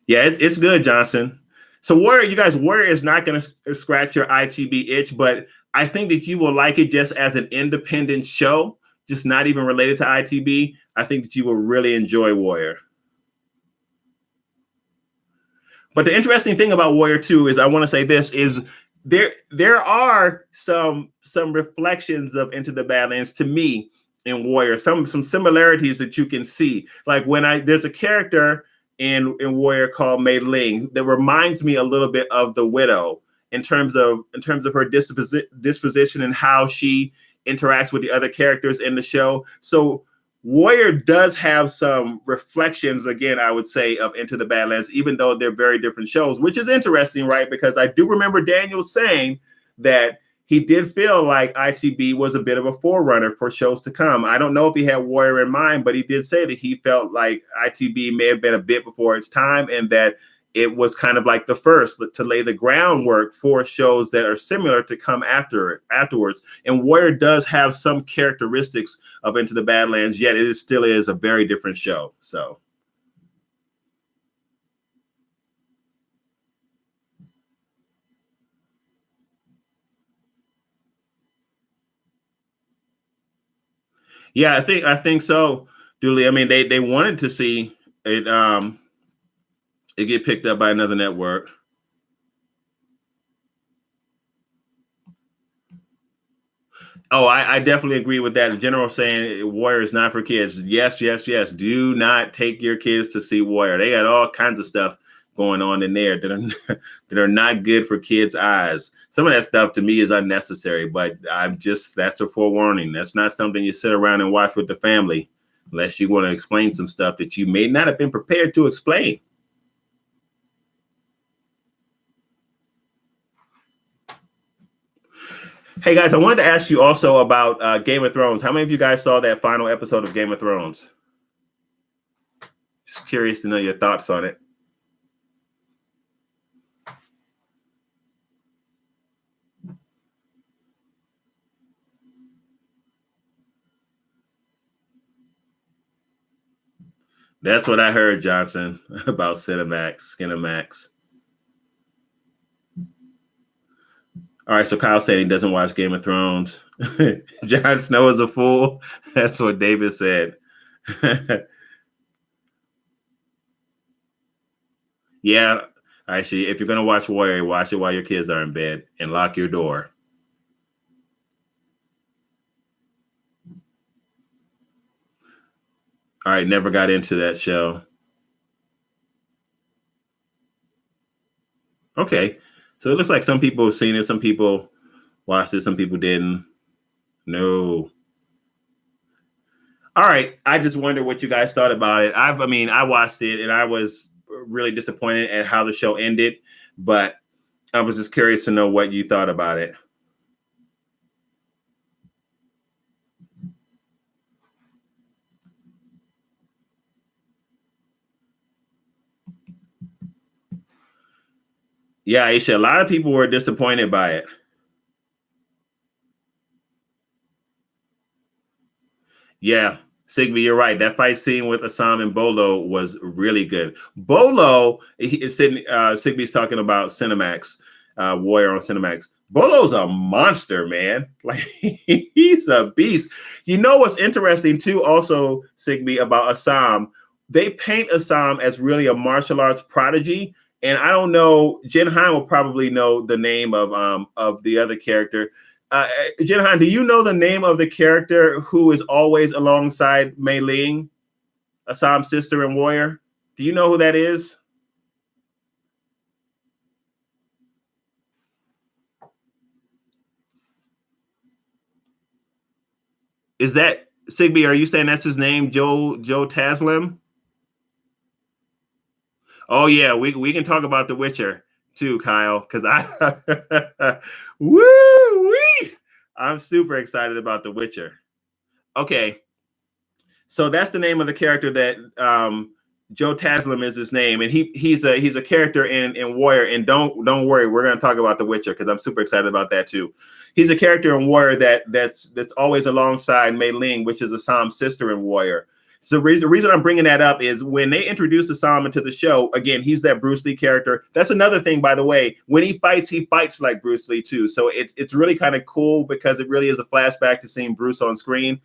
Speaker 1: Yeah, it's good, Johnson. So Warrior is not going to scratch your ITB itch, but I think that you will like it just as an independent show, just not even related to ITB. I think that you will really enjoy Warrior. But the interesting thing about Warrior 2 is, I want to say this, is there are some reflections of Into the Badlands to me in Warrior, some similarities that you can see. Like there's a character in Warrior called Mei Ling that reminds me a little bit of the Widow in terms of her disposition and how she interacts with the other characters in the show. So Warrior does have some reflections, again, I would say, of Into the Badlands, even though they're very different shows, which is interesting, right? Because I do remember Daniel saying that he did feel like ITB was a bit of a forerunner for shows to come. I don't know if he had Warrior in mind, but he did say that he felt like ITB may have been a bit before its time, and that it was kind of like the first to lay the groundwork for shows that are similar to come afterwards. And Warrior does have some characteristics of Into the Badlands, yet still is a very different show. So. Yeah, I think so, Dooley. I mean, they wanted to see it get picked up by another network. Oh, I definitely agree with that. The general saying Warrior is not for kids. Yes, yes, yes. Do not take your kids to see Warrior. They got all kinds of stuff going on in there that are that are not good for kids' eyes. Some of that stuff to me is unnecessary, but that's a forewarning. That's not something you sit around and watch with the family unless you want to explain some stuff that you may not have been prepared to explain. Hey guys, I wanted to ask you also about Game of Thrones. How many of you guys saw that final episode of Game of Thrones? Just curious to know your thoughts on it. That's what I heard, Johnson, about Cinemax. All right, so Kyle said he doesn't watch Game of Thrones. Jon Snow is a fool. That's what David said. Yeah, actually, if you're gonna watch Warrior, watch it while your kids are in bed and lock your door. All right, never got into that show. Okay, so it looks like some people have seen it, some people watched it, some people didn't. No. All right, I just wonder what you guys thought about it. I watched it and I was really disappointed at how the show ended, but I was just curious to know what you thought about it. Yeah, Aisha, a lot of people were disappointed by it. Yeah, Sigby, you're right. That fight scene with Assam and Bolo was really good. Bolo is sitting. Sigby's talking about Cinemax Warrior on Cinemax. Bolo's a monster, man. Like he's a beast. You know what's interesting too? Also, Sigby, about Assam, they paint Assam as really a martial arts prodigy. And I don't know. Jen Hein will probably know the name of the other character. Jinhan, do you know the name of the character who is always alongside Mei Ling, Assam's sister and warrior? Do you know who that is? Is that Sigby? Are you saying that's his name, Joe Taslim? Oh yeah, we can talk about The Witcher too, Kyle, because I woo wee, I'm super excited about The Witcher. Okay, so that's the name of the character that Joe Taslim is his name, and he's a character in Warrior. And don't worry, we're going to talk about The Witcher because I'm super excited about that too. He's a character in Warrior that's always alongside Mei Ling, which is Assam's sister in Warrior. So the reason I'm bringing that up is when they introduce Assam into the show, again, he's that Bruce Lee character. That's another thing, by the way. When he fights like Bruce Lee too. So it's really kind of cool because it really is a flashback to seeing Bruce on screen.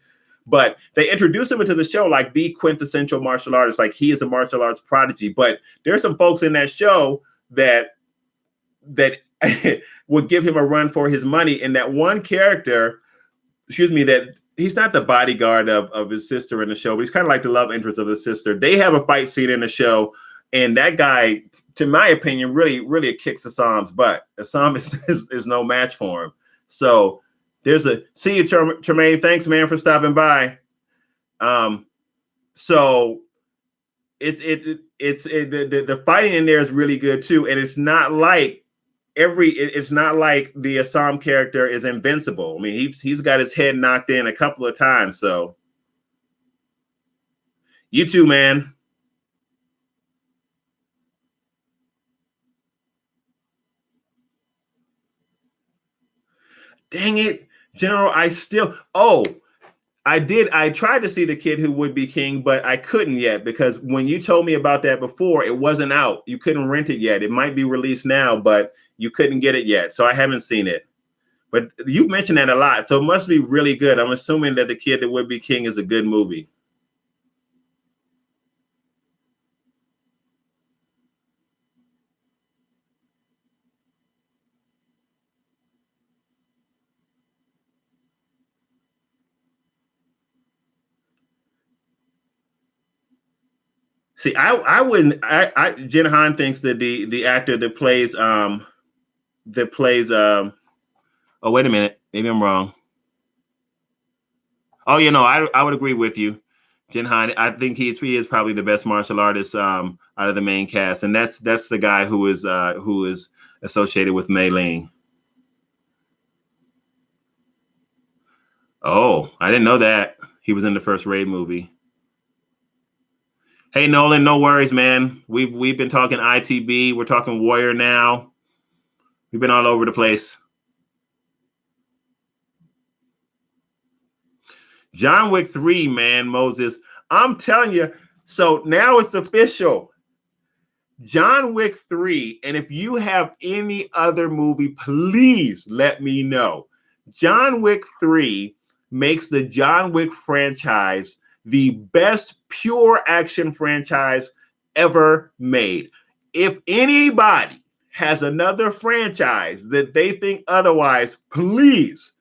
Speaker 1: But they introduce him into the show like the quintessential martial artist, like he is a martial arts prodigy. But there's some folks in that show that would give him a run for his money. And that one character, that he's not the bodyguard of his sister in the show, but he's kind of like the love interest of his sister. They have a fight scene in the show, and that guy, to my opinion, really kicks Assam's butt. Assam is no match for him. So see you, Tremaine. Thanks, man, for stopping by. So the fighting in there is really good too, and it's not like the Assam character is invincible. I mean, he's got his head knocked in a couple of times. So you too, man. Dang it, General. I tried to see The Kid Who Would Be King, but I couldn't yet because when you told me about that before, it wasn't out. You couldn't rent it yet. It might be released now, but you couldn't get it yet. So I haven't seen it. But you mentioned that a lot, so it must be really good. I'm assuming that The Kid That Would Be King is a good movie. See, I wouldn't. Jen Hahn thinks that the actor that plays oh, wait a minute, maybe I'm wrong. Oh, I would agree with you, Jen Hahn. I think he is probably the best martial artist out of the main cast, and that's the guy who is associated with Mei Ling. Oh, I didn't know that he was in the first Raid movie. Hey Nolan, no worries, man. We've been talking ITB. We're talking Warrior now. We've been all over the place. John Wick 3, man, Moses. I'm telling you. So now it's official. John Wick 3. And if you have any other movie, please let me know. John Wick 3 makes the John Wick franchise the best pure action franchise ever made. If anybody has another franchise that they think otherwise, please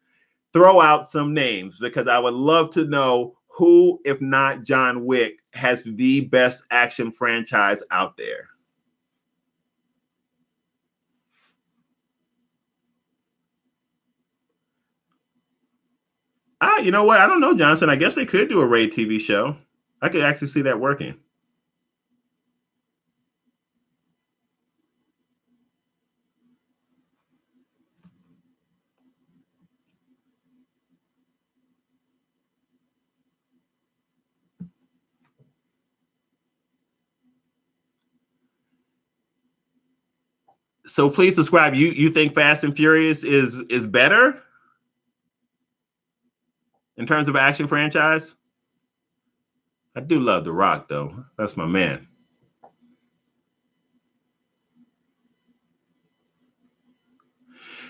Speaker 1: throw out some names because I would love to know who, if not John Wick, has the best action franchise out there. You know what? I don't know, Johnson. I guess they could do a Raid TV show. I could actually see that working. So please subscribe. You think Fast and Furious is better in terms of action franchise? I do love The Rock though. That's my man.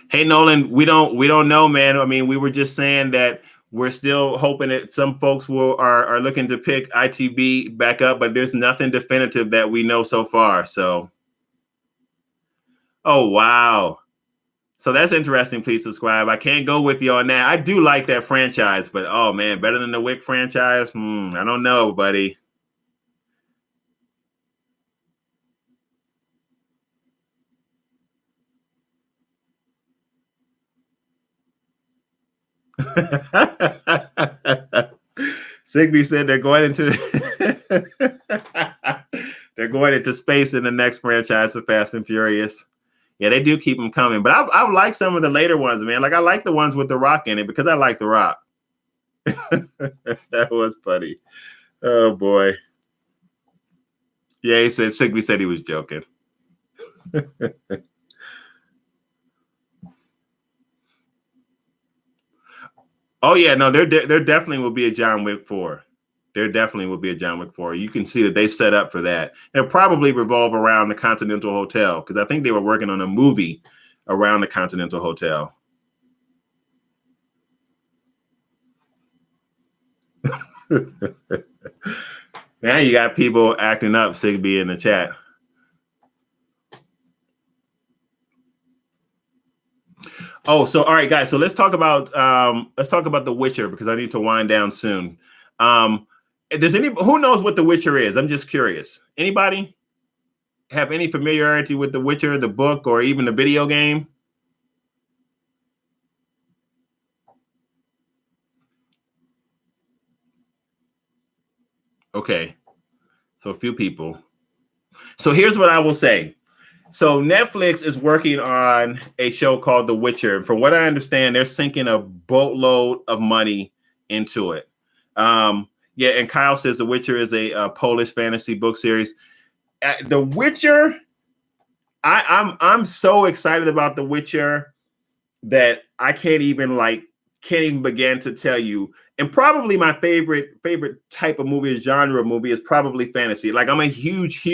Speaker 1: Hey Nolan, we don't know, man. I mean, we were just saying that we're still hoping that some folks are looking to pick ITB back up, but there's nothing definitive that we know so far. So, oh wow. So that's interesting. Please subscribe. I can't go with you on that. I do like that franchise, but oh man, better than the Wick franchise? I don't know, buddy. Sigby said they're going into they're going into space in the next franchise of Fast and Furious. Yeah, they do keep them coming, but I like some of the later ones, man. Like I like the ones with The Rock in it because I like The Rock. That was funny. Oh boy. Yeah, he said Sigby said he was joking. Oh yeah, no, there definitely will be a John Wick 4. There definitely will be a John Wick 4. You can see that they set up for that. It'll probably revolve around the Continental Hotel because I think they were working on a movie around the Continental Hotel. Now you got people acting up, Sigby, in the chat. Oh, so all right, guys. So let's talk about The Witcher because I need to wind down soon. Who knows what The Witcher is? I'm just curious. Anybody have any familiarity with The Witcher, the book, or even the video game? Okay, so a few people. So here's what I will say. So Netflix is working on a show called The Witcher. From what I understand, they're sinking a boatload of money into it. Yeah, and Kyle says The Witcher is a Polish fantasy book series. The Witcher, I'm so excited about The Witcher that I can't even begin to tell you. And probably my favorite type of movie, genre movie, is probably fantasy. Like I'm a huge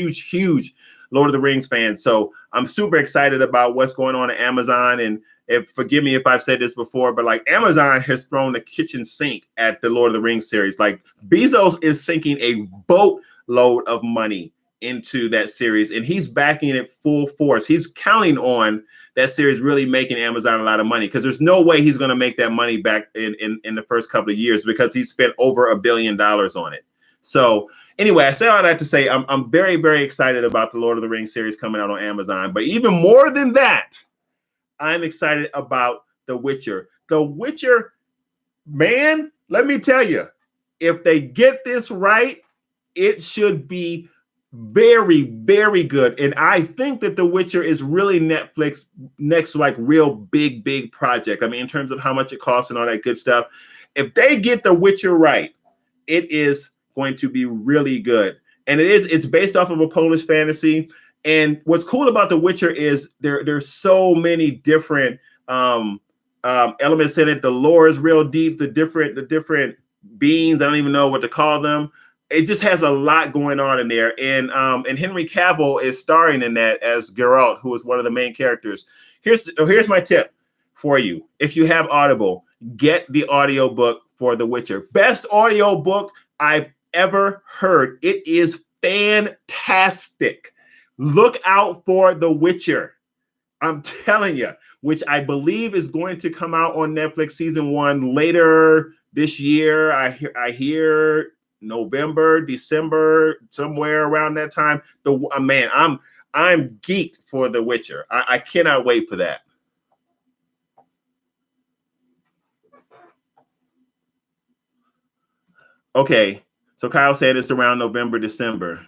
Speaker 1: Lord of the Rings fan, so I'm super excited about what's going on at Amazon. And forgive me if I've said this before, but like Amazon has thrown the kitchen sink at the Lord of the Rings series. Like Bezos is sinking a boatload of money into that series, and he's backing it full force. He's counting on that series really making Amazon a lot of money because there's no way he's going to make that money back in the first couple of years because he spent over $1 billion on it. So anyway, I say all that to say I'm very, very excited about the Lord of the Rings series coming out on Amazon. But even more than that, I'm excited about The Witcher. The Witcher, man, let me tell you, if they get this right, it should be very, very good. And I think that The Witcher is really Netflix next like real big project. I mean, in terms of how much it costs and all that good stuff. If they get The Witcher right, it is going to be really good. And it's based off of a Polish fantasy. And what's cool about The Witcher is there's so many different elements in it. The lore is real deep. The different beings, I don't even know what to call them. It just has a lot going on in there. And Henry Cavill is starring in that as Geralt, who is one of the main characters. Here's my tip for you. If you have Audible, get the audiobook for The Witcher. Best audiobook I've ever heard. It is fantastic. Look out for The Witcher. I'm telling you, which I believe is going to come out on Netflix season 1 later this year. I hear November, December, somewhere around that time. Man, I'm geeked for The Witcher. I cannot wait for that. Okay, so Kyle said it's around November, December.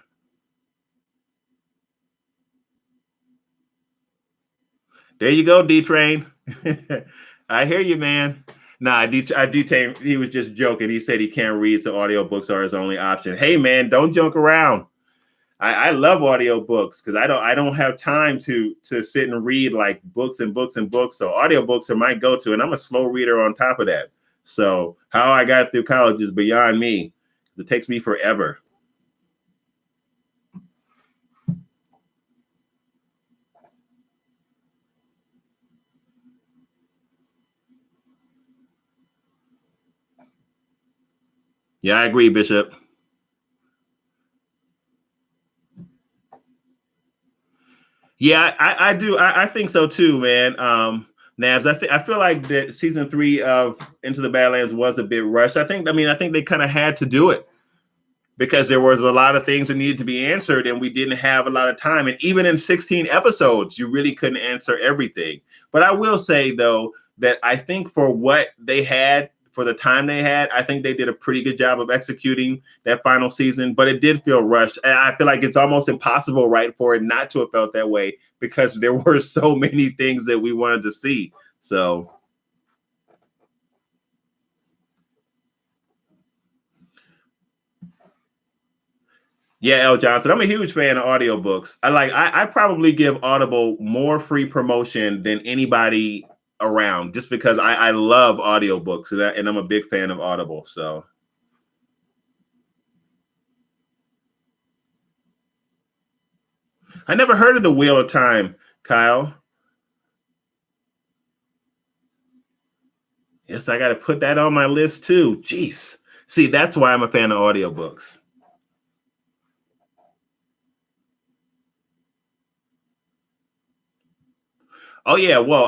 Speaker 1: There you go, D-Train. I hear you, man. Nah, D-Train, he was just joking. He said he can't read, so audiobooks are his only option. Hey, man, don't joke around. I love audiobooks because I don't have time to sit and read like books and books and books. So audiobooks are my go-to, and I'm a slow reader on top of that. So how I got through college is beyond me. It takes me forever. Yeah, I agree, Bishop. Yeah, I do. I think so too, man. Nabs, I feel like that season 3 of Into the Badlands was a bit rushed. I think they kind of had to do it because there was a lot of things that needed to be answered, and we didn't have a lot of time. And even in 16 episodes, you really couldn't answer everything. But I will say though that I think for what they had, for the time they had, I think they did a pretty good job of executing that final season, but it did feel rushed. And I feel like it's almost impossible, right, for it not to have felt that way because there were so many things that we wanted to see. So, yeah, L. Johnson, I'm a huge fan of audiobooks. I probably give Audible more free promotion than anybody around just because I love audiobooks and I'm a big fan of Audible. So, I never heard of the Wheel of Time, Kyle. Yes, I got to put that on my list too. Jeez. See, that's why I'm a fan of audiobooks. Oh yeah, well,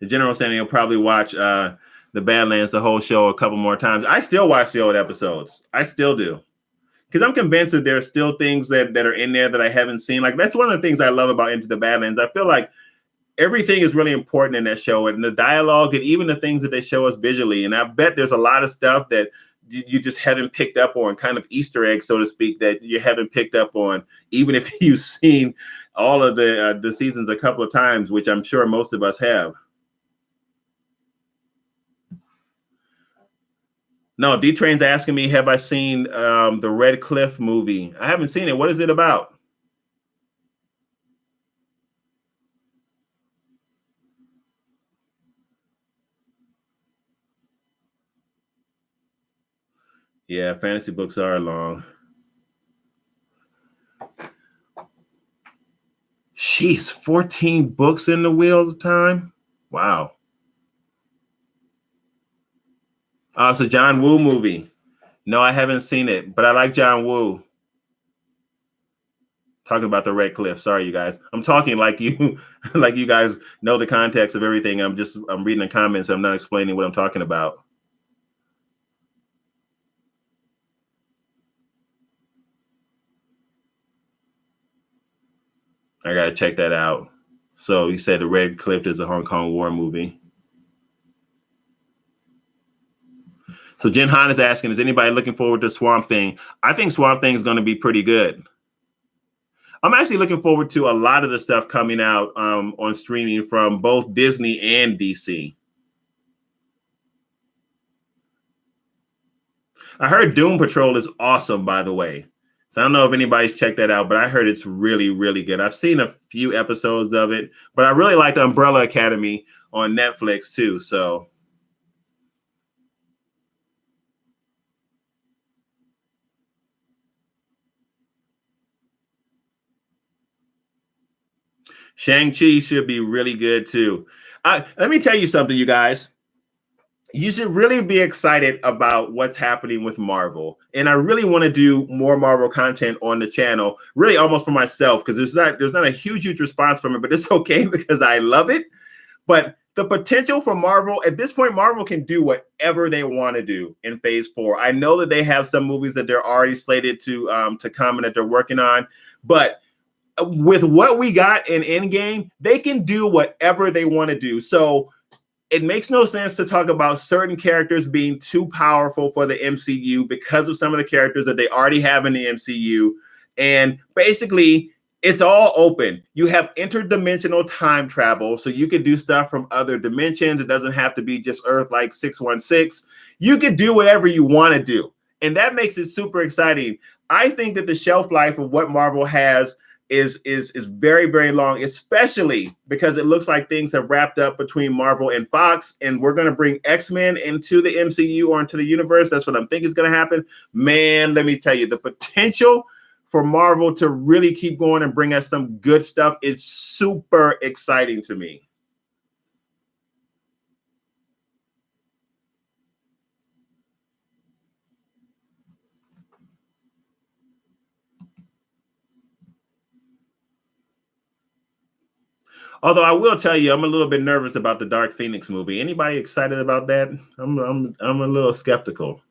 Speaker 1: the general saying he'll probably watch the Badlands, the whole show, a couple more times. I still watch the old episodes. I still do because I'm convinced that there are still things that are in there that I haven't seen. Like that's one of the things I love about Into the Badlands. I feel like everything is really important in that show, and the dialogue, and even the things that they show us visually. And I bet there's a lot of stuff that you just haven't picked up on, kind of Easter eggs, so to speak, that you haven't picked up on, even if you've seen all of the seasons a couple of times, which I'm sure most of us have. No, D Train's asking me, have I seen the Red Cliff movie? I haven't seen it. What is it about? Yeah, fantasy books are long. She's 14 books in the Wheel of Time. Wow. It's a John Woo movie. No, I haven't seen it, but I like John Woo. Talking about the Red Cliff. Sorry, you guys. I'm talking like you, like you guys know the context of everything. I'm reading the comments. I'm not explaining what I'm talking about. I gotta check that out. So you said the Red Cliff is a Hong Kong war movie. So Jen Han is asking, is anybody looking forward to Swamp Thing? I think Swamp Thing is going to be pretty good. I'm actually looking forward to a lot of the stuff coming out on streaming from both Disney and DC. I heard Doom Patrol is awesome, by the way. So I don't know if anybody's checked that out, but I heard it's really, really good. I've seen a few episodes of it, but I really like the Umbrella Academy on Netflix too. So Shang-Chi should be really good too. Let me tell you something, you guys. You should really be excited about what's happening with Marvel. And I really want to do more Marvel content on the channel, really almost for myself, because there's not a huge response from it, but it's okay because I love it. But the potential for Marvel, at this point, Marvel can do whatever they want to do in phase 4. I know that they have some movies that they're already slated to come and that they're working on, but with what we got in Endgame, they can do whatever they want to do. So it makes no sense to talk about certain characters being too powerful for the MCU because of some of the characters that they already have in the MCU. And basically, it's all open. You have interdimensional time travel, so you could do stuff from other dimensions. It doesn't have to be just Earth like 616. You could do whatever you want to do. And that makes it super exciting. I think that the shelf life of what Marvel has is very, very long, especially because it looks like things have wrapped up between Marvel and Fox, and we're going to bring X-Men into the MCU or into the universe. That's what I'm thinking is going to happen. Man, let me tell you, the potential for Marvel to really keep going and bring us some good stuff is super exciting to me. Although I will tell you, I'm a little bit nervous about the Dark Phoenix movie. Anybody excited about that? I'm a little skeptical.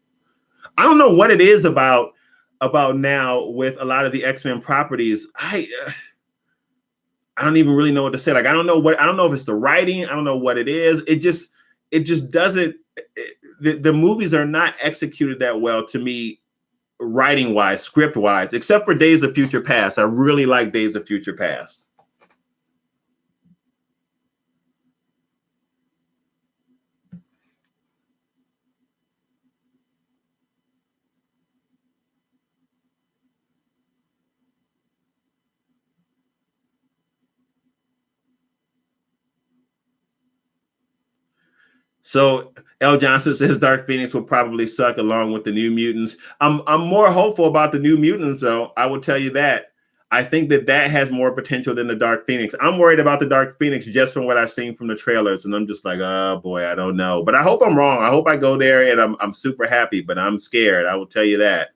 Speaker 1: I don't know what it is about now with a lot of the X-Men properties. I don't even really know what to say. Like I don't know if it's the writing. I don't know what it is. It just doesn't. The movies are not executed that well to me, writing wise, script wise, except for Days of Future Past. I really like Days of Future Past. So L. Johnson says Dark Phoenix will probably suck along with the New Mutants. I'm more hopeful about the New Mutants, though. I will tell you that. I think that has more potential than the Dark Phoenix. I'm worried about the Dark Phoenix just from what I've seen from the trailers, and I'm just like, oh boy, I don't know. But I hope I'm wrong. I hope I go there and I'm super happy, but I'm scared. I will tell you that.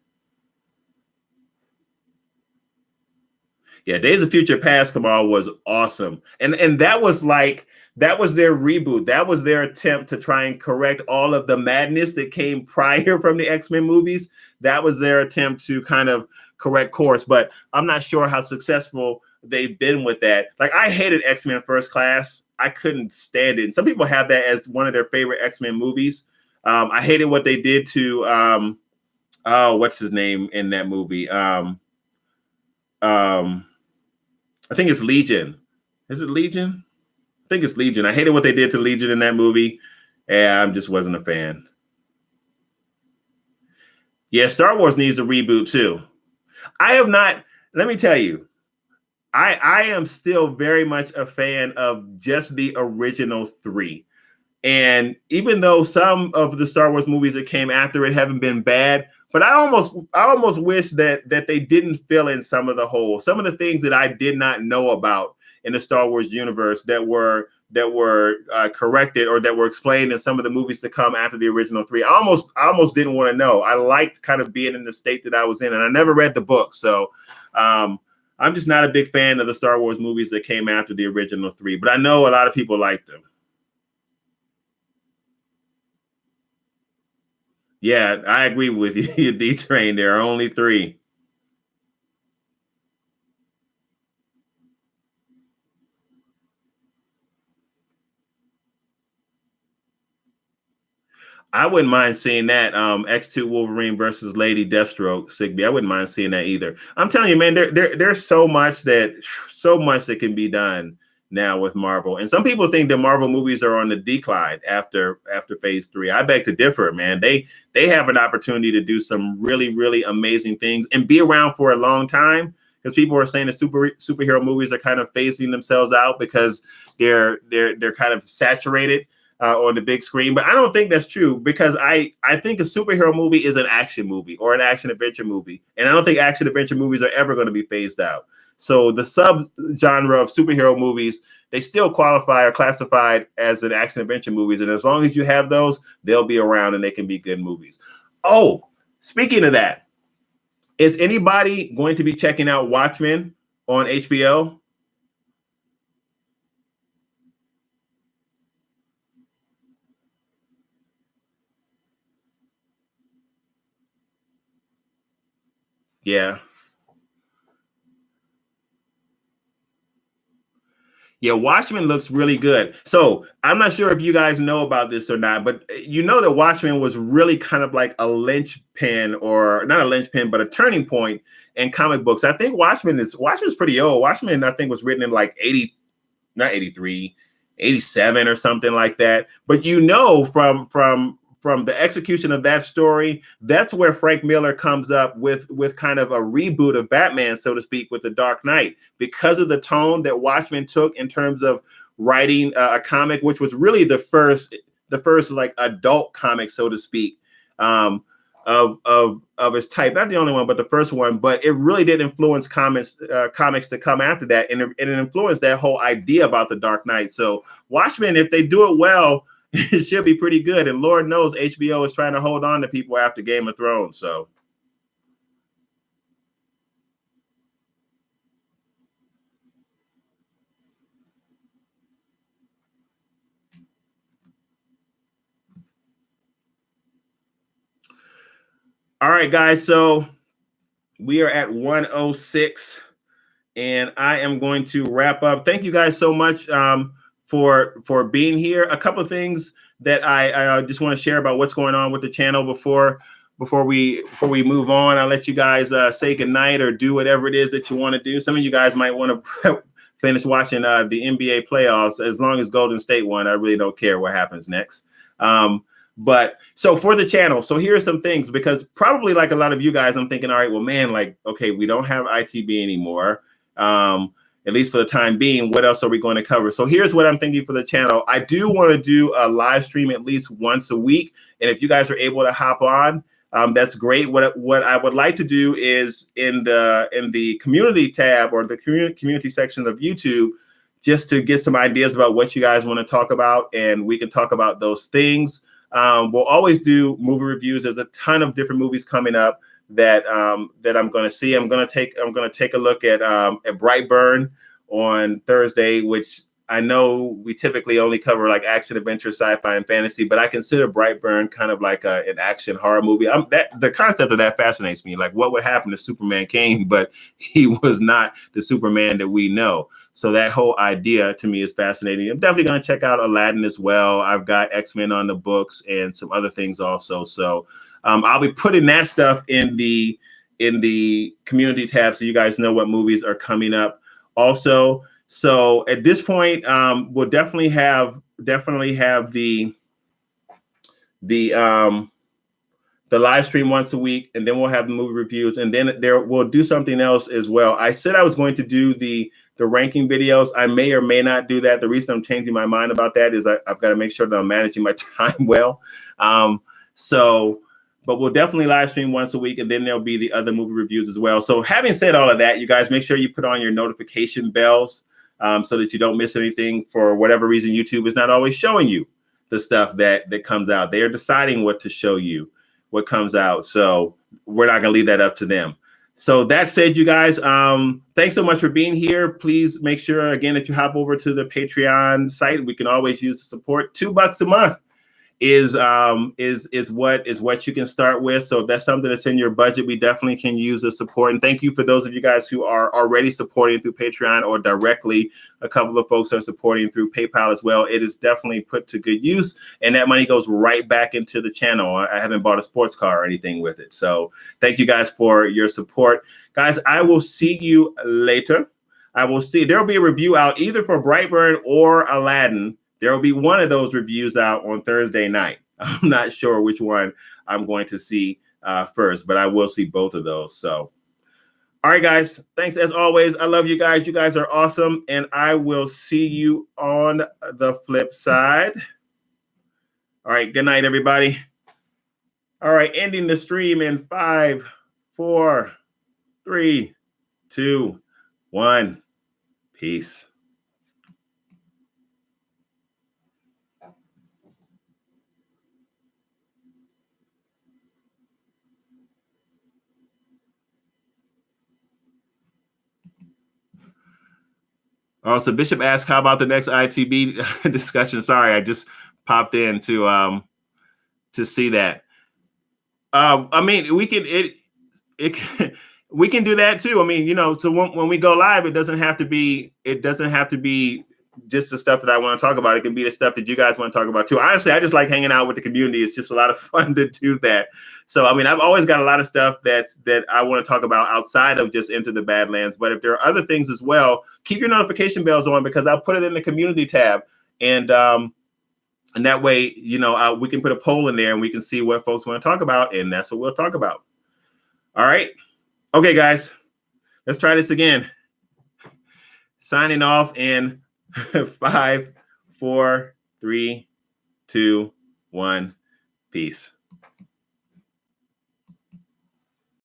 Speaker 1: Yeah, Days of Future Past, Kamal, was awesome. And that was their reboot. That was their attempt to try and correct all of the madness that came prior from the X-Men movies. That was their attempt to kind of correct course. But I'm not sure how successful they've been with that. Like I hated X-Men First Class. I couldn't stand it. And some people have that as one of their favorite X-Men movies. I hated what they did to what's his name in that movie? I think it's Legion. Is it Legion? I think it's Legion. I hated what they did to Legion in that movie. And I just wasn't a fan. Yeah, Star Wars needs a reboot too. I have not, let me tell you, I am still very much a fan of just the original three. And even though some of the Star Wars movies that came after it haven't been bad, but I almost wish that they didn't fill in some of the holes, some of the things that I did not know about in the Star Wars universe that were corrected or that were explained in some of the movies to come after the original three. I almost didn't want to know. I liked kind of being in the state that I was in, and I never read the book, so I'm just not a big fan of the Star Wars movies that came after the original three. But I know a lot of people like them. Yeah, I agree with you, D-Train. There are only three. I wouldn't mind seeing that X2 Wolverine versus Lady Deathstroke Sigby. I wouldn't mind seeing that either. I'm telling you, man, there's so much that can be done now with Marvel. And some people think the Marvel movies are on the decline after phase 3. I beg to differ, man. They have an opportunity to do some really, really amazing things and be around for a long time, because people are saying the superhero movies are kind of phasing themselves out because they're kind of saturated on the big screen. But I don't think that's true, because I think a superhero movie is an action movie or an action adventure movie. And I don't think action adventure movies are ever going to be phased out. So the sub-genre of superhero movies, they still qualify or classified as an action adventure movies. And as long as you have those, they'll be around and they can be good movies. Oh, speaking of that, is anybody going to be checking out Watchmen on HBO? Yeah. Yeah, Watchmen looks really good. So I'm not sure if you guys know about this or not, but you know that Watchmen was really kind of like a linchpin, or not a linchpin, but a turning point in comic books. I think Watchmen's pretty old. Watchmen, I think, was written in like 80, not 83, 87 or something like that. But you know, from the execution of that story, that's where Frank Miller comes up with kind of a reboot of Batman, so to speak, with The Dark Knight, because of the tone that Watchmen took in terms of writing a comic, which was really the first like adult comic, so to speak, of its type. Not the only one, but the first one. But it really did influence comics to come after that, and it influenced that whole idea about the Dark Knight. So Watchmen, if they do it well, it should be pretty good. And Lord knows HBO is trying to hold on to people after Game of Thrones. So. All right, guys. So we are at 106, and I am going to wrap up. Thank you guys so much for being here. A couple of things that I just want to share about what's going on with the channel before we move on. I'll let you guys say goodnight or do whatever it is that you want to do. Some of you guys might want to finish watching the NBA playoffs. As long as Golden State won, I really don't care what happens next. But so for the channel, so here are some things, because probably like a lot of you guys, I'm thinking, all right, well, man, like, okay, we don't have ITB anymore, at least for the time being. What else are we going to cover? So here's what I'm thinking for the channel. I do want to do a live stream at least once a week. And if you guys are able to hop on, that's great. What I would like to do is in the community tab or the community section of YouTube, just to get some ideas about what you guys want to talk about, and we can talk about those things. We'll always do movie reviews. There's a ton of different movies coming up that I'm going to see. I'm going to take a look at Brightburn on Thursday, which I know we typically only cover like action, adventure, sci-fi, and fantasy, but I consider Brightburn kind of like an action horror movie. The concept of that fascinates me. Like, what would happen if Superman came, but he was not the Superman that we know? So that whole idea to me is fascinating. I'm definitely going to check out Aladdin as well. I've got X-Men on the books and some other things also. So I'll be putting that stuff in the community tab, so you guys know what movies are coming up also. So at this point, we'll definitely have the live stream once a week, and then we'll have the movie reviews, and then we'll do something else as well. I said I was going to do the ranking videos. I may or may not do that. The reason I'm changing my mind about that is I've got to make sure that I'm managing my time well. But we'll definitely live stream once a week, and then there'll be the other movie reviews as well. So having said all of that, you guys make sure you put on your notification bells so that you don't miss anything. For whatever reason, YouTube is not always showing you the stuff that comes out. They are deciding what to show you, what comes out. So we're not going to leave that up to them. So that said, you guys, thanks so much for being here. Please make sure, again, that you hop over to the Patreon site. We can always use the support. $2 a month is what you can start with. So if that's something that's in your budget, we definitely can use the support. And thank you for those of you guys who are already supporting through Patreon or directly. A couple of folks are supporting through PayPal as well. It is definitely put to good use, and that money goes right back into the channel. I haven't bought a sports car or anything with it. So thank you guys for your support. Guys, I will see you later. There will be a review out either for Brightburn or Aladdin. There will be one of those reviews out on Thursday night. I'm not sure which one I'm going to see first, but I will see both of those. So, all right, guys. Thanks as always. I love you guys. You guys are awesome. And I will see you on the flip side. All right. Good night, everybody. All right. Ending the stream in 5, 4, 3, 2, 1. Peace. So Bishop asked, how about the next ITB discussion? Sorry, I just popped in to see that. I mean, we can we can do that too. I mean, so when we go live, it doesn't have to be just the stuff that I want to talk about. It can be the stuff that you guys want to talk about too. Honestly, I just like hanging out with the community. It's just a lot of fun to do that. So, I mean, I've always got a lot of stuff that I want to talk about outside of just Into the Badlands. But if there are other things as well, keep your notification bells on, because I'll put it in the community tab. And And that way, we can put a poll in there and we can see what folks want to talk about. And that's what we'll talk about. All right. Okay, guys, let's try this again. Signing off in 5, 4, 3, 2, 1. Peace.